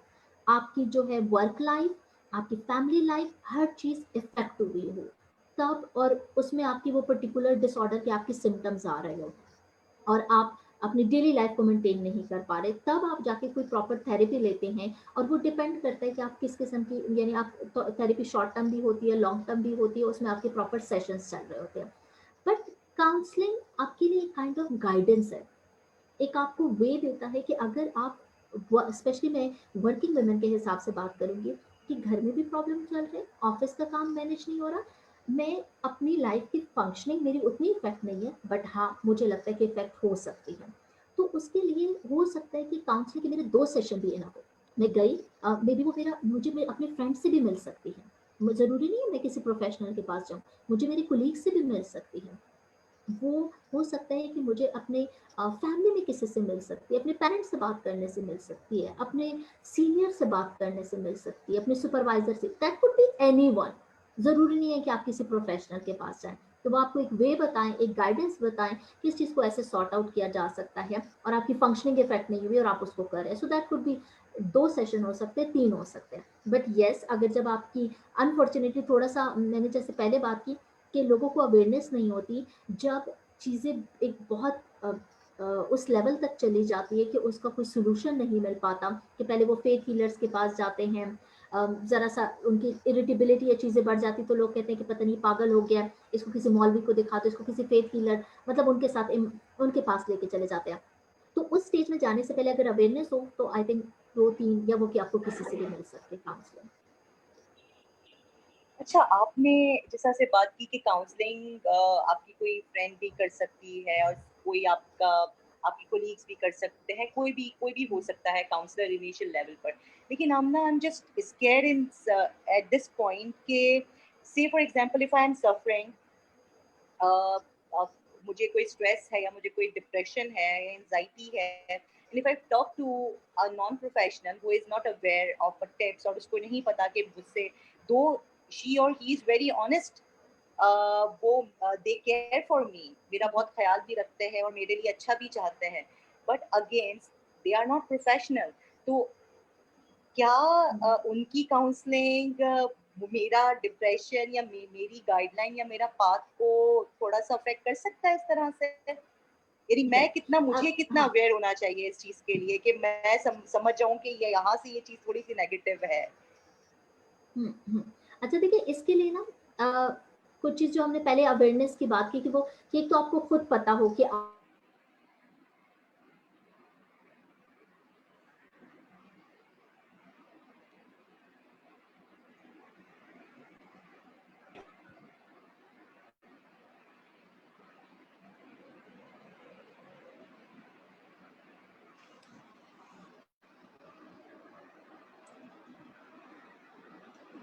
आपकी जो है वर्क लाइफ, आपकी फैमिली लाइफ, हर चीज इफेक्ट हुई हो तब, और उसमें आपकी वो पर्टिकुलर डिसऑर्डर के आपके सिम्टम्स आ रहे हो, और आप अपनी डेली लाइफ को मेंटेन नहीं कर पा रहे, तब आप जाके कोई प्रॉपर थेरेपी लेते हैं। और वो डिपेंड करता है कि आप किस किस्म की, यानी आप थेरेपी शॉर्ट टर्म भी होती है, लॉन्ग टर्म भी होती है, उसमें आपके प्रॉपर सेशंस चल रहे होते हैं। बट काउंसलिंग आपके लिए एक काइंड ऑफ गाइडेंस है, एक आपको वे देता है कि अगर आप, स्पेशली मैं वर्किंग वुमेन के हिसाब से बात करूंगी कि घर में भी प्रॉब्लम चल रहे, ऑफिस का काम मैनेज नहीं हो रहा, मैं अपनी लाइफ की फंक्शनिंग मेरी उतनी इफेक्ट नहीं है, बट हाँ मुझे लगता है कि इफेक्ट हो सकती है, तो उसके लिए हो सकता है कि काउंसलिंग के मेरे 2 सेशन भी ना हो, मैं गई, मे बी वो मेरा, मुझे अपने फ्रेंड से भी मिल सकती है, जरूरी नहीं है मैं किसी प्रोफेशनल के पास जाऊँ, मुझे मेरी कुलीग से भी मिल सकती है, वो हो सकता है कि मुझे अपने फैमिली में किसी से मिल सकती है, अपने पेरेंट्स से बात करने से मिल सकती है, अपने सीनियर से बात करने से मिल सकती है, अपने सुपरवाइजर से, दैट कुड बी एनीवन, जरूरी नहीं है कि आप किसी प्रोफेशनल के पास जाएं, तो वो आपको एक वे बताएं, एक गाइडेंस बताएं कि इस चीज को ऐसे सॉर्ट आउट किया जा सकता है और आपकी फंक्शनिंग इफेक्ट नहीं हुई और आप उसको कर रहे हैं। So that could be 2 session हो सकते हैं, 3 हो सकते हैं। बट येस, अगर जब आपकी अनफॉर्चुनेटली थोड़ा सा मैंने जैसे पहले बात की कि लोगों को अवेयरनेस नहीं होती, जब चीज़ें एक बहुत उस लेवल तक चली जाती है कि उसका कोई सोल्यूशन नहीं मिल पाता, कि पहले वो फेथ हीलर्स के पास जाते हैं, जरा सा उनकी इरिटेबिलिटी या चीज़ें बढ़ जाती तो लोग कहते हैं कि पता नहीं पागल हो गया, इसको किसी मौलवी को दिखा दो, इसको किसी फेथ हीलर, मतलब उनके साथ उनके पास लेके चले जाते हैं। तो उस स्टेज में जाने से पहले अगर अवेयरनेस हो तो आई थिंक 2-3 या वो कि आपको किसी से भी मिल सकते काउंसलर। अच्छा, आपने जैसा से बात की कि काउंसलिंग आपकी कोई फ्रेंड भी कर सकती है और कोई आपकी कोलीग्स भी कर सकते हैं, कोई भी हो सकता है काउंसलर इनिशियल लेवल पर। लेकिन Amna, I am just scared in at this point के से for example if I am suffering, मुझे कोई स्ट्रेस है या मुझे कोई डिप्रेशन है या एंजाइटी है, and if I talk to a non professional who is not aware of a tips, और उसको नहीं पता कि मुझसे दो शी और ही इज वेरी ऑनेस्ट, वो दे केयर फॉर मी, मेरा बहुत ख्याल भी रखते हैं और मेरे लिए अच्छा भी चाहते हैं, but against they are not professional, तो क्या उनकी काउंसलिंग मेरा डिप्रेशन या मेरी गाइडलाइन या मेरा पाथ को थोड़ा सा अफेक्ट कर सकता है इस तरह से? यदि मैं कितना, मुझे कितना अवेयर होना चाहिए इस चीज के लिए कि मैं समझ जाऊं कि ये यहाँ से ये चीज थोड़ी सी नेगेटिव है? अच्छा देखिए, इसके लिए ना कुछ चीज जो हमने पहले अवेयरनेस की बात की कि वो कि एक तो आपको खुद पता हो कि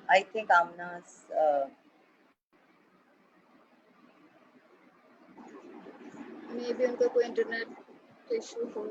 I think Amna's may be उनका कोई इंटरनेट इशू हो।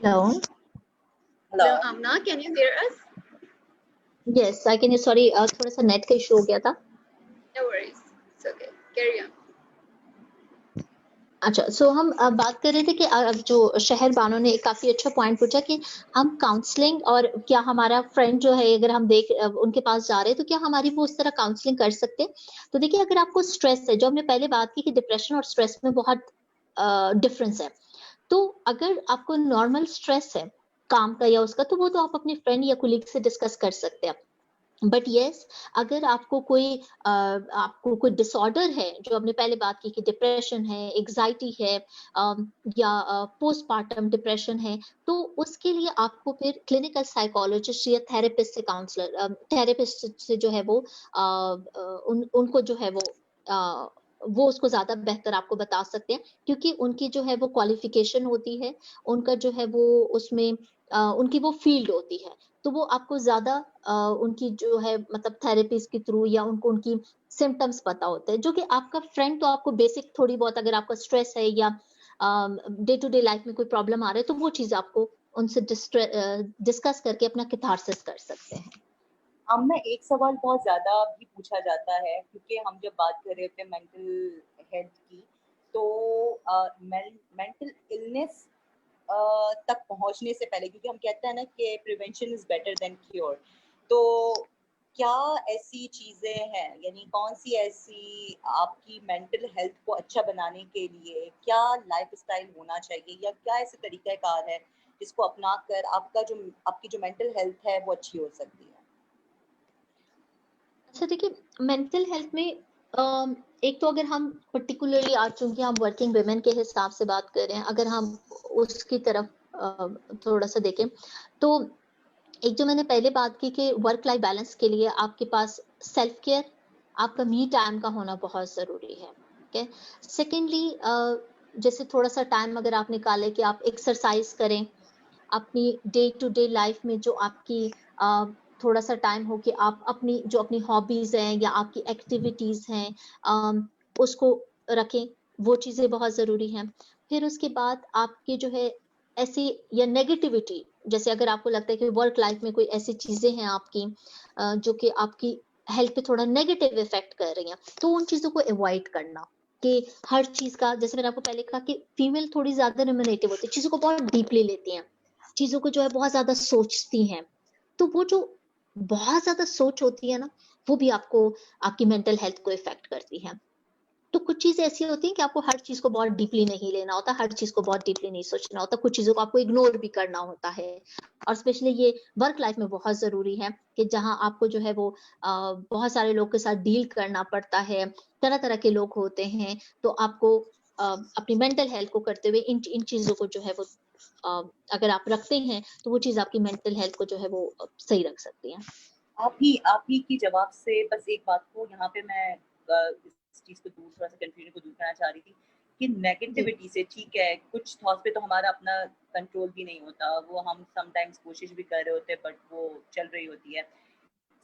Hello. Hello, Amna, can you hear us? Yes, I can. Sorry, थोड़ा सा नेट का इशू हो गया था. No worries. It's okay. Carry on. अच्छा, सो हम बात कर रहे थे कि जो शहर बानो ने काफी अच्छा पॉइंट पूछा कि हम काउंसलिंग और क्या हमारा फ्रेंड जो है अगर हम उनके पास जा रहे हैं तो क्या हमारी वो उस तरह काउंसलिंग कर सकते हैं. तो देखिए, अगर आपको स्ट्रेस है, जो हमने पहले बात की कि डिप्रेशन और स्ट्रेस में बहुत डिफरेंस है, तो अगर आपको नॉर्मल स्ट्रेस है काम का या उसका, तो वो तो आप अपने फ्रेंड या कोलीग से डिस्कस कर सकते हैं. बट यस, अगर आपको कोई डिसऑर्डर है, जो हमने पहले बात की कि डिप्रेशन है, एग्जाइटी है, या पोस्टपार्टम डिप्रेशन है, तो उसके लिए आपको फिर क्लिनिकल साइकोलॉजिस्ट या थेरेपिस्ट से जो है वो उनको जो है वो उसको ज्यादा बेहतर आपको बता सकते हैं, क्योंकि उनकी जो है वो क्वालिफिकेशन होती है, उनका जो है वो उसमें उनकी वो फील्ड होती है, तो वो आपको ज़्यादा उनकी जो है मतलब थेरेपीज़ के थ्रू या उनको उनकी सिम्पटम्स पता होते हैं, जो कि आपका फ्रेंड तो आपको बेसिक थोड़ी बहुत अगर आपका स्ट्रेस है या डे टू डे लाइफ में कोई प्रॉब्लम आ रहा है, तो वो चीज़ आपको उनसे डिस्कस करके अपना कैथारसिस कर सकते हैं। आमना, एक सवाल बहुत ज़्यादा भी पूछा जाता है क्योंकि हम जब बात कर रहे होते हैं मेंटल हेल्थ की, तो मेंटल इलनेस तक पहुंचने से पहले, क्योंकि हम कहते हैं ना कि prevention is better than cure, तो क्या ऐसी चीजें हैं, यानी कौन सी ऐसी आपकी मेंटल हेल्थ को अच्छा बनाने के लिए क्या लाइफस्टाइल होना चाहिए या क्या ऐसे तरीकाकार है जिसको अपना कर आपकी जो मेंटल हेल्थ है वो अच्छी हो सकती है? अच्छा देखिए, मेंटल हेल्थ में एक तो अगर हम पर्टिकुलरली आज चूंकि हम वर्किंग वुमेन के हिसाब से बात कर रहे हैं, अगर हम उसकी तरफ थोड़ा सा देखें, तो एक जो मैंने पहले बात की कि वर्क लाइफ बैलेंस के लिए आपके पास सेल्फ केयर, आपका मी टाइम का होना बहुत ज़रूरी है। ओके, सेकेंडली जैसे थोड़ा सा टाइम अगर आप निकालें कि आप एक्सरसाइज करें, अपनी डे टू डे लाइफ में जो आपकी अ, थोड़ा सा टाइम हो कि आप अपनी हॉबीज हैं या आपकी एक्टिविटीज हैं, उसको रखें, वो चीजें बहुत जरूरी हैं। फिर उसके बाद आपके जो है ऐसी या नेगेटिविटी, जैसे अगर आपको लगता है कि वर्क लाइफ में कोई ऐसी चीजें हैं आपकी जो कि आपकी हेल्थ पे थोड़ा नेगेटिव इफेक्ट कर रही हैं, तो उन चीजों को अवॉइड करना। कि हर चीज का, जैसे मैंने आपको पहले कहा कि फीमेल थोड़ी ज्यादा रिमिनेटिव होती है, चीजों को बहुत डीपली लेती हैं, चीजों को जो है बहुत ज्यादा सोचती हैं, तो वो जो बहुत ज्यादा सोच होती है ना, वो भी आपको आपकी मेंटल हेल्थ को इफेक्ट करती है। तो कुछ चीजें ऐसी होती हैं कि आपको हर चीज को बहुत डीपली नहीं लेना होता, हर चीज को बहुत डीपली नहीं सोचना होता, कुछ चीजों को आपको इग्नोर भी करना होता है। और स्पेशली ये वर्क लाइफ में बहुत जरूरी है कि जहां आपको जो है वो बहुत सारे लोग के साथ डील करना पड़ता है, तरह तरह के लोग होते हैं, तो आपको अपनी मेंटल हेल्थ को करते हुए इन इन चीजों को जो है वो अगर आप रखते हैं, तो वो चीज आपकी मेंटल हेल्थ को जो है वो सही रख सकती है। आप ही की जवाब से बस एक बात को यहाँ पे मैं इस चीज को दूर, थोड़ा सा कंफ्यूजन को दूर करना चाह रही थी कि जी। नेगेटिविटी से, ठीक है, कुछ थॉट्स पे तो हमारा अपना कंट्रोल भी नहीं होता, वो हम समटाइम्स कोशिश भी कर रहे होते हैं बट वो चल रही होती है।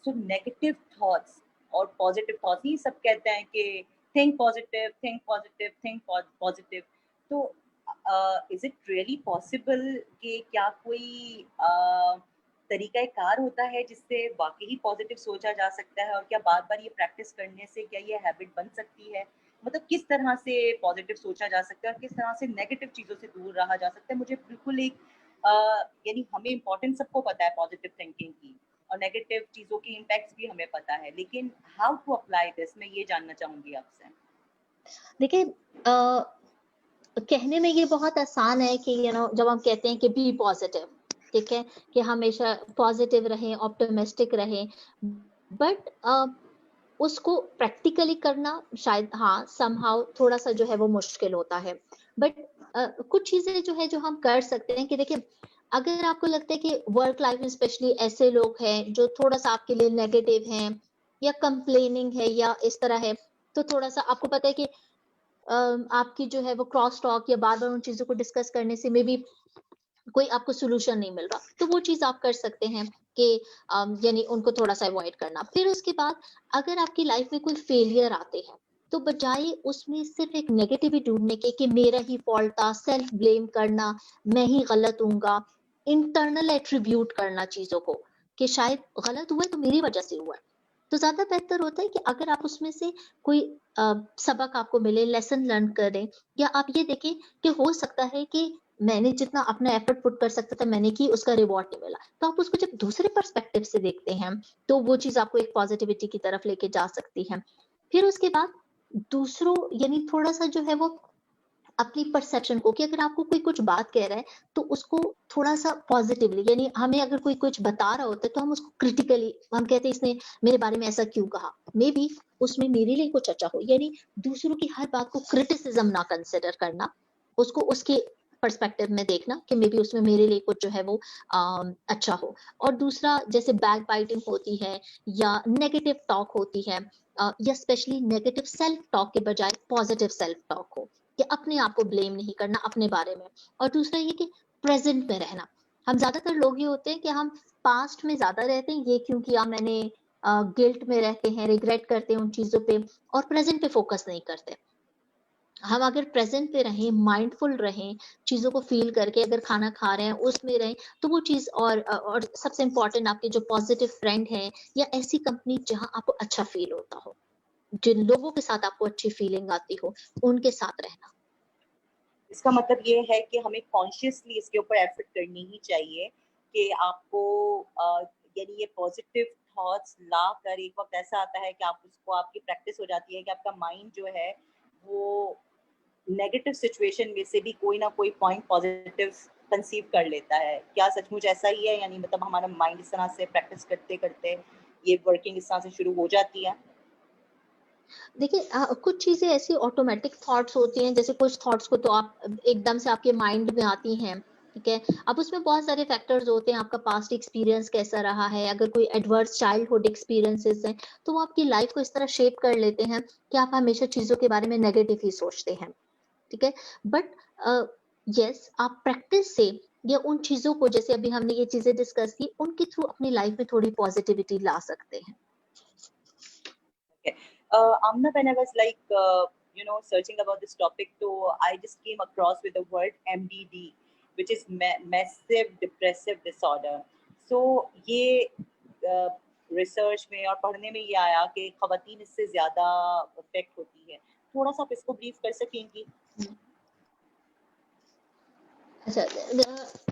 सो नेगेटिव थॉट्स और पॉजिटिव थॉट्स, ये सब कहते हैं कि think positive, think positive, think positive, तो इज इट रियली पॉसिबल कि क्या कोई तरीका कार होता है जिससे वाकई ही पॉजिटिव सोचा जा सकता है, और क्या बार बार ये प्रैक्टिस करने से क्या ये हैबिट बन सकती है? मतलब किस तरह से पॉजिटिव सोचा जा सकता है और किस तरह से नेगेटिव चीजों से दूर रहा जा सकता है? मुझे बिल्कुल एक यानी हमें इम्पोर्टेंस सबको पता है पॉजिटिव थिंकिंग की, और नेगेटिव चीजों की इम्पैक्ट्स भी हमें पता है, लेकिन हाउ टू अप्लाई दिस, मैं ये जानना चाहूंगी आपसे। देखिए, कहने में ये बहुत आसान है कि जब हम कहते हैं कि बी पॉजिटिव, ठीक है, कि हमेशा पॉजिटिव रहें, ऑप्टिमिस्टिक रहें, बट उसको प्रैक्टिकली करना शायद हाँ समहाउ थोड़ा सा जो है वो मुश्किल होता है। बट कुछ चीजें जो है जो हम कर सकते हैं कि देखिए, अगर आपको लगता है कि वर्क लाइफ में स्पेशली ऐसे लोग हैं जो थोड़ा सा आपके लिए नेगेटिव हैं या कंप्लेनिंग है या इस तरह है, तो थोड़ा सा आपको पता है कि आपकी जो है वो क्रॉस टॉक या बार बार उन चीजों को डिस्कस करने से मे बी कोई आपको सोल्यूशन नहीं मिल रहा, तो वो चीज आप कर सकते हैं कि यानी उनको थोड़ा सा अवॉइड करना। फिर उसके बाद अगर आपकी लाइफ में कोई फेलियर आते हैं, तो बजाय उसमें सिर्फ एक नेगेटिविटी ढूंढने के कि मेरा ही फॉल्ट था, सेल्फ ब्लेम करना, मैं ही गलत हूँगा, इंटरनल एट्रीब्यूट करना चीजों को कि शायद गलत हुआ है तो मेरी वजह से हुआ है, तो ज्यादा बेहतर होता है कि अगर आप उसमें से कोई सबक आपको मिले, लेसन लर्न करें, या आप ये देखें कि हो सकता है कि मैंने जितना अपना एफर्ट पुट कर सकता था मैंने की, उसका रिवॉर्ड नहीं मिला, तो आप उसको जब दूसरे पर्सपेक्टिव से देखते हैं, तो वो चीज आपको एक पॉजिटिविटी की तरफ लेके जा सकती है। फिर उसके बाद दूसरों यानी थोड़ा सा जो है वो अपनी परसेप्शन को, कि अगर आपको कोई कुछ बात कह रहा है तो उसको थोड़ा सा पॉजिटिवली, यानी हमें अगर कोई कुछ बता रहा होता है तो हम उसको क्रिटिकली हम कहते हैं इसने मेरे बारे में ऐसा क्यों कहा, मे बी उसमें मेरे लिए कुछ अच्छा हो, यानी दूसरों की हर बात को क्रिटिसिज्म ना कंसिडर करना, उसको उसके पर्सपेक्टिव में देखना कि मे बी उसमें मेरे लिए कुछ जो है वो अच्छा हो। और दूसरा, जैसे बैक बाइटिंग होती है या नेगेटिव टॉक होती है, या स्पेशली नेगेटिव सेल्फ टॉक के बजाय पॉजिटिव सेल्फ टॉक हो, कि अपने आप को ब्लेम नहीं करना अपने बारे में। और दूसरा ये कि प्रेजेंट में रहना, हम ज्यादातर लोग ये होते हैं कि हम पास्ट में ज्यादा रहते हैं, ये क्यों किया मैंने, गिल्ट में रहते हैं, रिग्रेट करते हैं उन चीजों पे, और प्रेजेंट पे फोकस नहीं करते। हम अगर प्रेजेंट पे रहें, माइंडफुल रहें, चीजों को फील करके अगर खाना खा रहे हैं उसमें रहें, तो वो चीज, और सबसे इम्पोर्टेंट आपके जो पॉजिटिव फ्रेंड है या ऐसी कंपनी जहां आपको अच्छा फील होता हो, जिन लोगों के साथ आपको अच्छी फीलिंग आती हो, उनके साथ रहना। इसका मतलब ये है कि हमें कॉन्शियसली इसके ऊपर एफर्ट करनी ही चाहिए कि आपको यानी ये पॉजिटिव थॉट्स ला कर एक वक्त ऐसा आता है कि आप उसको, आपकी प्रैक्टिस हो जाती है कि आपका माइंड जो है वो नेगेटिव सिचुएशन में से भी कोई ना कोई पॉइंट पॉजिटिव कंसीव कर लेता है। क्या सचमुच ऐसा ही है? यानी मतलब हमारा माइंड इस तरह से प्रैक्टिस करते करते ये वर्किंग इस तरह से शुरू हो जाती है? देखिए, कुछ चीजें ऐसी ऑटोमेटिक थॉट्स होती हैं, जैसे कुछ थॉट्स को तो आप एकदम से आपके माइंड में आती हैं, ठीक है। अब उसमें बहुत सारे फैक्टर्स होते हैं, आपका पास्ट एक्सपीरियंस कैसा रहा है, अगर कोई एडवर्स चाइल्डहुड एक्सपीरियंसेस हैं, तो वो आपकी लाइफ को इस तरह शेप कर लेते हैं कि आप हमेशा चीजों के बारे में नेगेटिव ही सोचते हैं, ठीक है। बट यस, आप प्रैक्टिस से या उन चीजों को, जैसे अभी हमने ये चीजें डिस्कस की, उनके थ्रू अपनी लाइफ में थोड़ी पॉजिटिविटी ला सकते हैं। Okay. Amna, when I was searching about this topic, so I just came across with the word MDD, which is massive depressive disorder. So ये रिसर्च में और पढ़ने में ये आया कि खवातीन इससे ज्यादा अफेक्ट होती है। थोड़ा सा आप इसको ब्रीफ कर सकेंगी? अच्छा,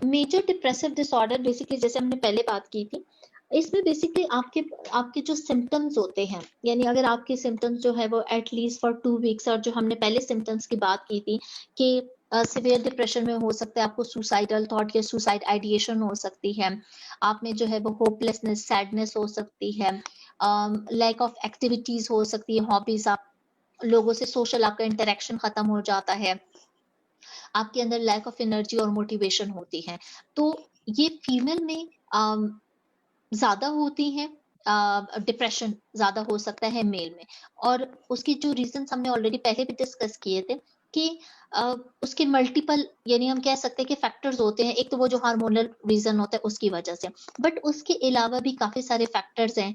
मेजर डिप्रेसिव डिसऑर्डर बेसिकली, जैसे हमने पहले बात की थी, इसमें बेसिकली आपके आपके जो सिम्टम्स होते हैं, यानी अगर आपके सिम्टम्स जो है वो एटलीस्ट फॉर 2 वीक्स, और जो हमने पहले सिम्टम्स की बात की थी कि सिवियर डिप्रेशन में हो सकता है आपको सुसाइडल थॉट या सुसाइड आइडिएशन हो सकती है, आप में जो है वो होपलेसनेस, सैडनेस हो सकती है, लैक ऑफ एक्टिविटीज हो सकती है, हॉबीज, आप लोगों से सोशल आपका इंटरेक्शन खत्म हो जाता है, आपके अंदर लैक ऑफ एनर्जी और मोटिवेशन होती है। तो ये फीमेल में ज्यादा होती हैं, डिप्रेशन ज्यादा हो सकता है मेल में, और उसकी जो रीजन हमने ऑलरेडी पहले भी डिस्कस किए थे कि उसके मल्टीपल, यानी हम कह सकते हैं कि फैक्टर्स होते हैं। एक तो वो जो हार्मोनल रीजन होता है उसकी वजह से, बट उसके अलावा भी काफी सारे फैक्टर्स हैं,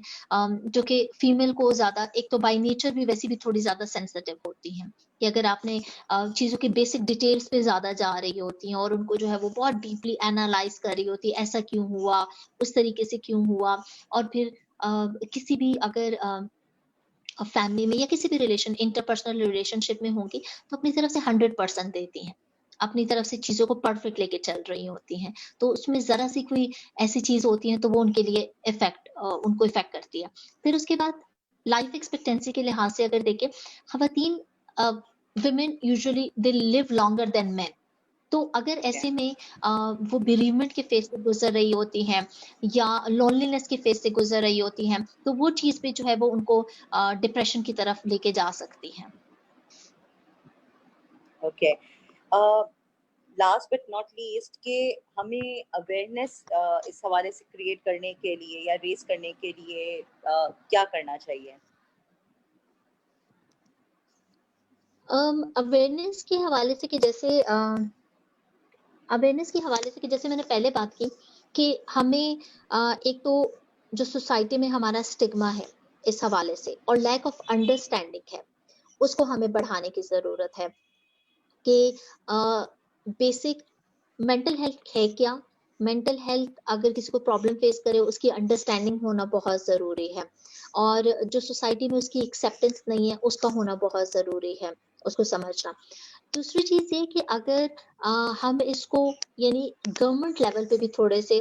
जो कि फीमेल को ज्यादा, एक तो बाय नेचर भी वैसी भी थोड़ी ज्यादा सेंसिटिव होती हैं, कि अगर आपने चीजों की बेसिक डिटेल्स पे ज्यादा जा रही होती हैं और उनको जो है वो बहुत डीपली एनालाइज कर रही होती है, ऐसा क्यों हुआ, उस तरीके से क्यों हुआ, और फिर किसी भी अगर फैमिली में या किसी भी इंटरपर्सनल रिलेशनशिप में होंगी, तो अपनी तरफ से 100% देती हैं, अपनी तरफ से चीजों को परफेक्ट लेके चल रही होती हैं। तो उसमें जरा सी कोई ऐसी चीज होती है तो वो उनके लिए उनको इफेक्ट करती है। फिर उसके बाद लाइफ एक्सपेक्टेंसी के लिहाज से अगर देखें, खवातीन, women usually they live longer than men, तो अगर ऐसे में वो बेरीवमेंट के फेज से गुजर रही होती हैं या लोनलीनेस के फेज से गुजर रही होती हैं, तो वो चीज भी जो है वो उनको डिप्रेशन की तरफ लेके जा सकती है। Okay. Last but not least कि हमें अवेयरनेस इस हवाले से क्रिएट करने के लिए या रेस करने के लिए क्या करना चाहिए? अवेयरनेस के हवाले से कि जैसे अवेयरनेस के हवाले से कि जैसे मैंने पहले बात की कि हमें एक तो जो सोसाइटी में हमारा स्टिग्मा है इस हवाले से और लैक ऑफ अंडरस्टैंडिंग है, उसको हमें बढ़ाने की जरूरत है कि बेसिक मेंटल हेल्थ है क्या, मेंटल हेल्थ अगर किसी को प्रॉब्लम फेस करे उसकी अंडरस्टैंडिंग होना बहुत ज़रूरी है, और जो सोसाइटी में उसकी एक्सेप्टेंस नहीं है उसका होना बहुत ज़रूरी है, उसको समझना। दूसरी चीज़ ये कि अगर हम इसको, यानी गवर्नमेंट लेवल पे भी थोड़े से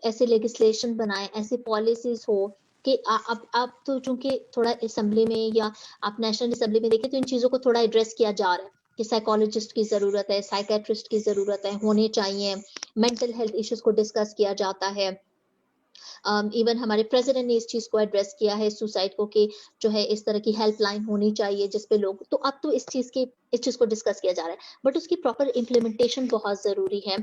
ऐसे लेजिस्लेशन बनाए, ऐसे पॉलिसीज हो कि अब तो चूंकि थोड़ा असेंबली में या आप नेशनल असेंबली में देखें तो इन चीज़ों को थोड़ा एड्रेस किया जा रहा है कि साइकोलॉजिस्ट की ज़रूरत है, साइकेट्रिस्ट की ज़रूरत है, होने चाहिए, मेंटल हेल्थ इश्यूज को डिस्कस किया जाता है। इवन हमारे प्रेसिडेंट ने इस चीज को एड्रेस किया है, सुसाइड को, कि जो है इस तरह की हेल्पलाइन होनी चाहिए जिसपे लोग, तो अब तो इस चीज को डिस्कस किया जा रहा है, बट उसकी प्रॉपर इम्प्लीमेंटेशन बहुत जरूरी है,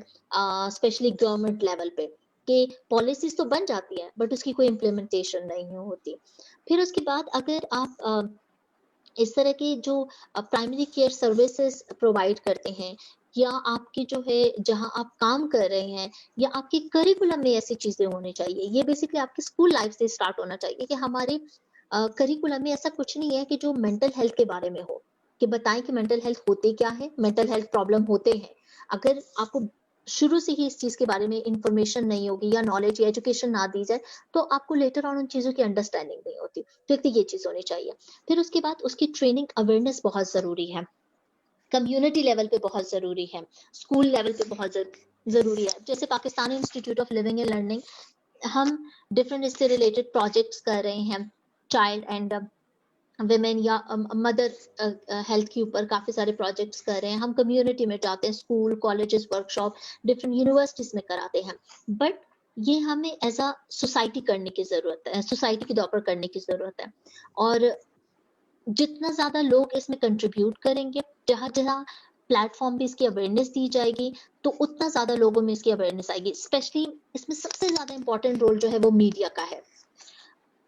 स्पेशली गवर्नमेंट लेवल पे, कि पॉलिसीज तो बन जाती है बट उसकी कोई इम्प्लीमेंटेशन नहीं होती। फिर उसके बाद अगर आप इस तरह की जो प्राइमरी केयर सर्विसेज प्रोवाइड करते हैं, या आपके जो है जहाँ आप काम कर रहे हैं, या आपके करिकुलम में ऐसी चीजें होनी चाहिए। ये बेसिकली आपकी स्कूल लाइफ से स्टार्ट होना चाहिए कि हमारे करिकुलम में ऐसा कुछ नहीं है कि जो मेंटल हेल्थ के बारे में हो, कि बताएं कि मेंटल हेल्थ होते क्या है, मेंटल हेल्थ प्रॉब्लम होते हैं। अगर आपको शुरू से ही इस चीज के बारे में इंफॉर्मेशन नहीं होगी या नॉलेज या एजुकेशन ना दी जाए, तो आपको लेटर ऑन उन चीजों की अंडरस्टैंडिंग नहीं होती। तो एक तो ये चीज होनी चाहिए। फिर उसके बाद उसकी ट्रेनिंग अवेयरनेस बहुत जरूरी है, कम्युनिटी लेवल पे बहुत जरूरी है, स्कूल लेवल पे बहुत जरूरी है। जैसे Pakistani institute of living and learning, हम डिफरेंट इससे रिलेटेड प्रोजेक्ट्स कर रहे हैं, चाइल्ड एंड विमेन या मदर हेल्थ के ऊपर काफी सारे प्रोजेक्ट्स कर रहे हैं। हम कम्युनिटी में जाते हैं, school, colleges, workshop, different universities में कराते हैं। बट ये हमें एज अ सोसाइटी करने की जरूरत है, सोसाइटी के तौर पर करने की जरूरत है। और जितना ज्यादा लोग इसमें कंट्रीब्यूट करेंगे, जहां जहां प्लेटफॉर्म पे इसकी अवेयरनेस दी जाएगी, तो उतना ज्यादा लोगों में इसकी अवेयरनेस आएगी। स्पेशली इसमें सबसे ज्यादा इंपॉर्टेंट रोल जो है वो मीडिया का है।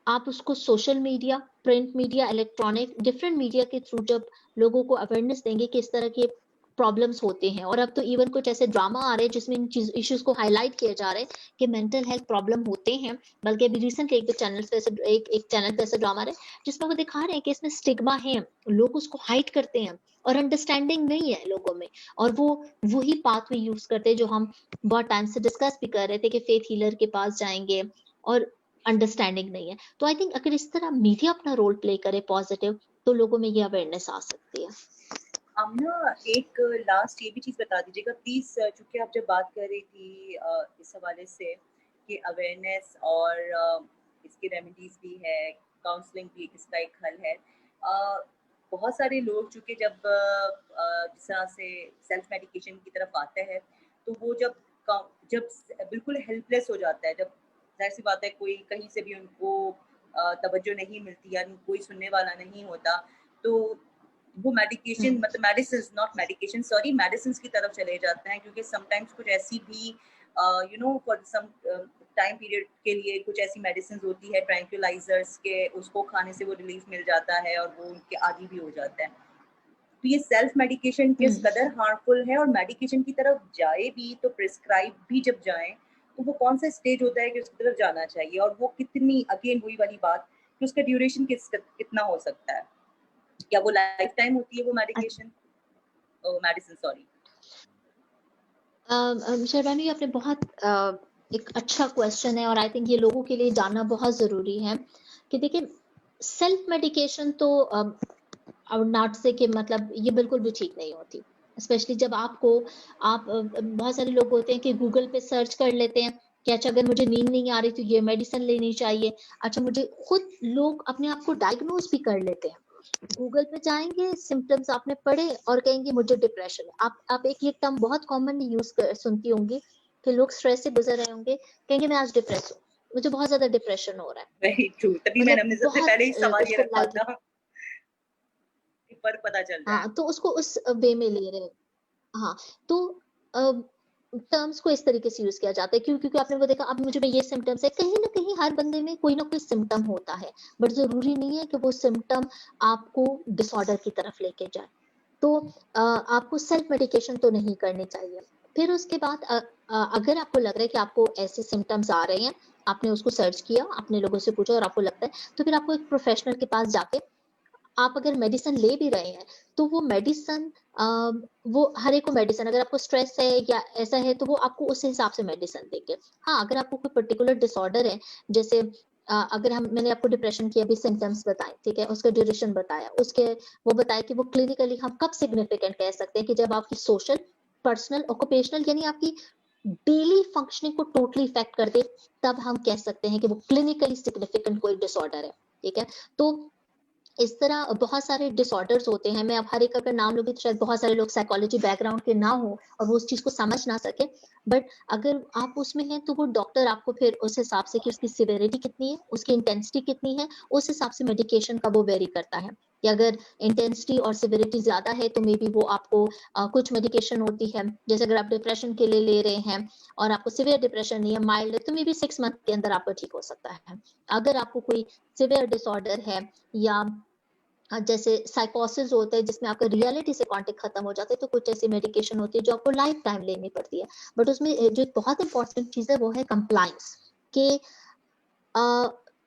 आप उसको social media, print media, electronic, different media के थ्रू जब लोगों को अवेयरनेस देंगे कि इस तरह के प्रॉब्लम्स होते हैं, और अब तो इवन कुछ ऐसे ड्रामा आ रहे हैं जिसमें इन इश्यूज को हाईलाइट किया जा रहा है कि मेंटल हेल्थ प्रॉब्लम होते हैं। बल्कि अभी रिसेंटली एक चैनल पे ऐसे एक चैनल पे ऐसे ड्रामा आ रहा है जिसमें वो दिखा रहे हैं कि इसमें स्टिग्मा है, लोग उसको हाइड करते हैं और अंडरस्टैंडिंग नहीं है लोगों में, और वो वही पाथवे यूज करते हैं जो हम बहुत टाइम से डिस्कस भी कर रहे थे कि फेथ हीलर के पास जाएंगे, और अंडरस्टैंडिंग नहीं है। तो आई थिंक अगर इस तरह मीडिया अपना रोल प्ले करे पॉजिटिव, तो लोगों में ये अवेयरनेस आ सकती है। आमना, एक लास्ट ये भी चीज बता दीजिएगा प्लीज, चूंकि आप जब बात कर रही थी इस हवाले से कि अवेयरनेस और इसकी रेमेडीज भी है, काउंसलिंग भी इसका एक हल है। बहुत सारे लोग चूंकि जब जिस तरह से सेल्फ मेडिकेशन की तरफ आते हैं, तो वो जब जब बिल्कुल हेल्पलेस हो जाता है, जब जाहिर सी बात है कोई कहीं से भी उनको तवज्जो नहीं मिलती या कोई सुनने वाला नहीं होता, तो वो मेडिकेशन मतलब medicine not medication sorry medicine की तरफ चले जाते हैं। क्योंकि समटाइम्स कुछ ऐसी भी फॉर सम टाइम पीरियड के लिए कुछ ऐसी मेडिसिन होती है ट्रैंक्विलाइजर्स के, उसको खाने से वो रिलीफ मिल जाता है और वो उनके आदी भी हो जाता है। तो ये सेल्फ मेडिकेशन किस कदर हार्मफुल है, और मेडिकेशन की तरफ जाए भी तो प्रिस्क्राइब भी जब जाए तो वो कौन सा स्टेज होता है कि उसकी तरफ जाना चाहिए, और वो कितनी, अगेन वही वाली बात कि उसका ड्यूरेशन कितना हो सकता है, क्या वो लाइफ टाइम होती है वो मेडिकेशन मेडिसिन सॉरी। शर्वानी, आपने बहुत एक अच्छा क्वेश्चन है, और आई थिंक ये लोगों के लिए जानना बहुत जरूरी है कि देखिए, सेल्फ मेडिकेशन तो नॉट से कि मतलब ये बिल्कुल भी ठीक नहीं होती। स्पेशली जब आपको बहुत सारे लोग होते हैं कि गूगल पे सर्च कर लेते हैं कि अच्छा अगर मुझे नींद नहीं आ रही तो ये मेडिसिन लेनी चाहिए। अच्छा, मुझे खुद लोग अपने आप को डायग्नोज भी कर लेते हैं, गूगल पे जाएंगे, सिम्टम्स आपने पढ़े और कहेंगे मुझे डिप्रेशन है। आप एक ये टर्म बहुत कॉमनली सुनती होंगी कि लोग स्ट्रेस से गुजर रहे होंगे, कहेंगे मैं आज डिप्रेस हूँ, मुझे बहुत ज्यादा डिप्रेशन हो रहा है। वेरी ट्रू, तभी मैंने अपने सबसे पहले ही सवाल ये रखा था, पर पता चल रहा है। हाँ, तो उसको उस वे में ले रहे हैं। हाँ, तो टर्म्स को इस तरीके से यूज किया जाता है क्योंकि आपने वो देखा, अब मुझे में ये सिम्टम्स है, कहीं ना कहीं हर बंदे में कोई ना कोई सिम्टम होता है, बट जरूरी नहीं है कि वो सिम्टम आपको डिसऑर्डर की तरफ लेके जाए। तो आपको सेल्फ मेडिकेशन तो नहीं करनी चाहिए। फिर उसके बाद अगर आपको लग रहा है कि आपको ऐसे सिम्टम्स आ रहे हैं, आपने उसको सर्च किया, आपने लोगों से पूछा और आपको लगता है, तो फिर आपको एक प्रोफेशनल के पास जाके, आप अगर मेडिसिन ले भी रहे हैं तो वो मेडिसिन वो हर एक को मेडिसिन, अगर आपको स्ट्रेस है या ऐसा है तो वो आपको उस हिसाब से मेडिसिन देंगे। हाँ, अगर आपको कोई पर्टिकुलर डिसऑर्डर है, जैसे अगर मैंने आपको डिप्रेशन की अभी सिम्टम्स बताए, ठीक है, उसका ड्यूरेशन बताया, उसके वो बताया कि वो क्लिनिकली हम कब सिग्निफिकेंट कह सकते हैं कि जब आपकी सोशल, पर्सनल, ऑक्यूपेशनल यानी आपकी डेली फंक्शनिंग को टोटली इफेक्ट कर दे, तब हम कह सकते हैं कि वो क्लिनिकली सिग्निफिकेंट कोई डिसऑर्डर है। ठीक है, तो इस तरह बहुत सारे डिसऑर्डर्स होते हैं। मैं अब हर एक अगर नाम लूंगी तो शायद बहुत सारे लोग साइकोलॉजी बैकग्राउंड के ना हो और वो उस चीज को समझ ना सके, बट अगर आप उसमें हैं तो वो डॉक्टर आपको फिर उस हिसाब से कि उसकी सिवियरिटी कितनी है, उसकी इंटेंसिटी कितनी है, उस हिसाब से मेडिकेशन का वो वेरी करता है कि अगर इंटेंसिटी और सिवियरिटी ज्यादा है तो मे बी वो आपको कुछ मेडिकेशन होती है, जैसे अगर आप डिप्रेशन के लिए ले रहे हैं और आपको सिवियर डिप्रेशन नहीं है, माइल्ड है, तो मे बी 6 मंथ के अंदर आपको ठीक हो सकता है। अगर आपको कोई सिवियर डिसऑर्डर है या जैसे साइकोसिस होता है जिसमें आपका रियलिटी से कांटेक्ट खत्म हो जाता है, तो कुछ ऐसी मेडिकेशन होती है जो आपको लाइफ टाइम लेनी पड़ती है। बट उसमें जो एक बहुत इंपॉर्टेंट चीज है वो है कंप्लायंस, कि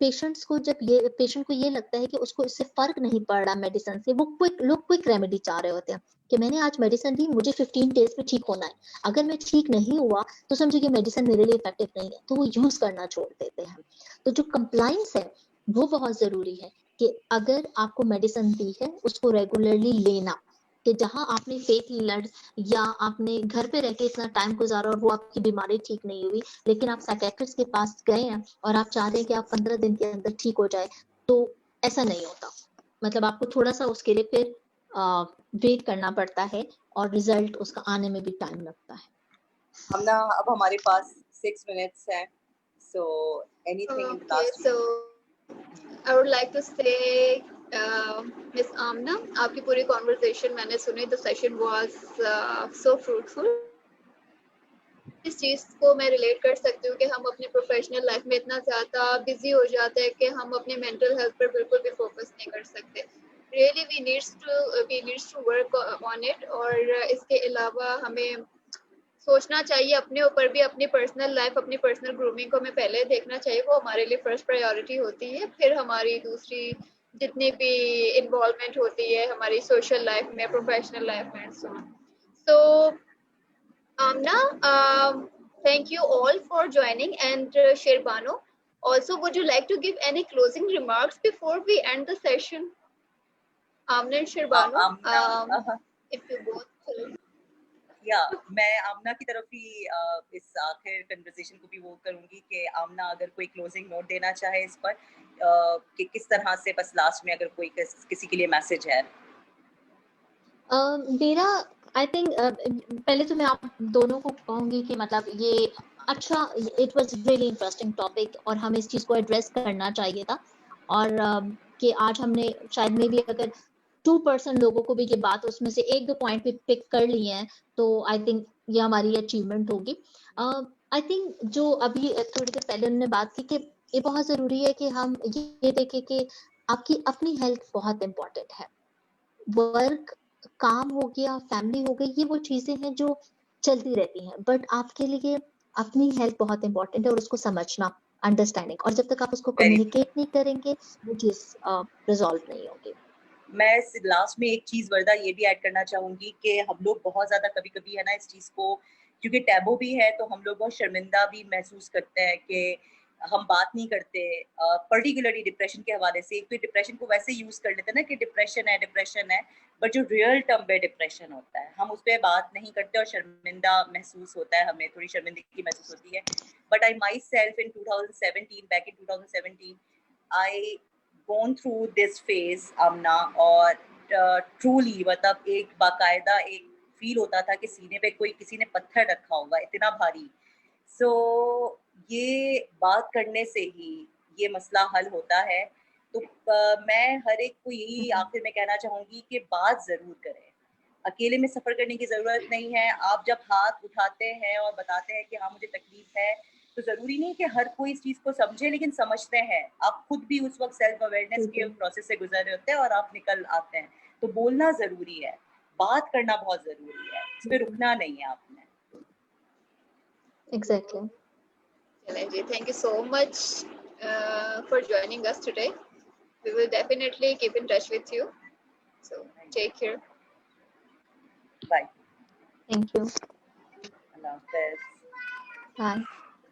पेशेंट्स को जब ये पेशेंट को ये लगता है कि उसको इससे फर्क नहीं पड़ रहा मेडिसिन से, वो क्विक रेमेडी चाह रहे होते हैं कि मैंने आज मेडिसिन ली, मुझे 15 डेज में ठीक होना है, अगर मैं ठीक नहीं हुआ तो समझो कि मेडिसिन मेरे लिए इफेक्टिव नहीं है, तो वो यूज करना छोड़ देते हैं। तो जो कंप्लायंस है वो बहुत जरूरी है, कि अगर आपको मेडिसिन दी है उसको रेगुलरली लेना, कि जहां आपने फेक लड़ या आपने घर पे रह के इतना टाइम गुजारा और वो आपकी बीमारी ठीक नहीं हुई, लेकिन आप साइकेट्रिस्ट के पास गए हैं और आप चाह रहे हैं कि आप 15 दिन के अंदर ठीक हो जाए, तो ऐसा नहीं होता। मतलब आपको थोड़ा सा उसके लिए फिर वेट करना पड़ता है और रिजल्ट उसका आने में भी टाइम लगता है। हमना, अब हमारे पास 6 minutes है, so anything in the Okay, last so I would like to say, Miss Amna, आपकी पूरी conversation मैंने सुनी, the session was so fruitful. इस चीज को मैं रिलेट कर सकती हूँ कि हम अपने प्रोफेशनल लाइफ में इतना ज्यादा बिजी हो जाते हैं कि हम अपने मेंटल हेल्थ पर बिल्कुल भी फोकस नहीं कर सकते। Really we needs to work on it. और इसके अलावा हमें सोचना चाहिए अपने ऊपर भी, अपनी पर्सनल लाइफ, अपनी पर्सनल ग्रूमिंग को हमें पहले देखना चाहिए, वो हमारे लिए फर्स्ट प्रायोरिटी होती है, फिर हमारी दूसरी जितनी भी इन्वॉल्वमेंट होती है हमारी सोशल लाइफ में, प्रोफेशनल लाइफ में, सो Amna, thank you all for joining, and Sherbano, also would you like to give any closing remarks before we end the session? Amna and Sherbano, Amna, if you both या मैं आमना की तरफ ही इस आखिर conversation को भी वो करूंगी कि आमना अगर कोई क्लोजिंग नोट देना चाहे इस पर, कि किस तरह से बस लास्ट में अगर कोई किसी के लिए मैसेज है। मेरा आई थिंक पहले तो मैं आप दोनों को कहूंगी कि मतलब ये अच्छा, it was really interesting topic और हमें इस चीज को एड्रेस करना चाहिए था। और कि आज हमने शायद में भी अगर 2% लोगों को भी ये बात उसमें से एक दो पॉइंट पे पिक कर लिए हैं, तो आई थिंक ये हमारी अचीवमेंट होगी। आई थिंक जो अभी थोड़ी देर पहले उन्होंने बात की कि ये बहुत जरूरी है कि हम ये देखें कि आपकी अपनी हेल्थ बहुत इंपॉर्टेंट है। वर्क, काम हो गया, फैमिली हो गई, ये वो चीजें हैं जो चलती रहती हैं, बट आपके लिए अपनी हेल्थ बहुत इंपॉर्टेंट है और उसको समझना, अंडरस्टैंडिंग, और जब तक आप उसको वेरी कम्युनिकेट नहीं करेंगे वो चीज रिजॉल्व नहीं होगी। मैं लास्ट में एक चीज वर्दा ये भी ऐड करना चाहूंगी कि हम लोग बहुत ज्यादा कभी कभी है ना इस चीज को, क्योंकि टैबू भी है तो हम लोग बहुत शर्मिंदा भी महसूस करते हैं कि हम बात नहीं करते, पर्टिकुलरली डिप्रेशन के हवाले से। एक तो डिप्रेशन को वैसे यूज कर लेते हैं ना कि डिप्रेशन है, बट जो रियल टर्म पे डिप्रेशन होता है हम उस पर बात नहीं करते और शर्मिंदा महसूस होता है, हमें थोड़ी शर्मिंदगी महसूस होती है। But I my self in 2017, back in 2017 I gone through this phase, आमना, और ट्रूली मतलब एक बाकायदा एक फील होता था कि सीने पे कोई किसी ने पत्थर रखा होगा, इतना भारी। सो ये बात करने से ही ये मसला हल होता है। तो मैं हर एक को यही आखिर में कहना चाहूंगी कि बात जरूर करें, अकेले में सफर करने की जरूरत नहीं है। आप जब हाथ उठाते हैं और बताते हैं कि हाँ मुझे तकलीफ है, तो जरूरी नहीं कि हर कोई इस चीज को समझे, लेकिन समझते हैं। आप खुद भी उस वक्त सेल्फ अवेयरनेस के प्रोसेस से गुजर रहे होते हैं और आप निकल आते हैं। तो बोलना जरूरी है, बात करना बहुत जरूरी है, इस पे रुकना नहीं है आपने। Exactly. Challenge. Thank you so much for joining us today. We will definitely keep in touch with you. So take care. Bye, thank you. Allah हाफिज। बाय।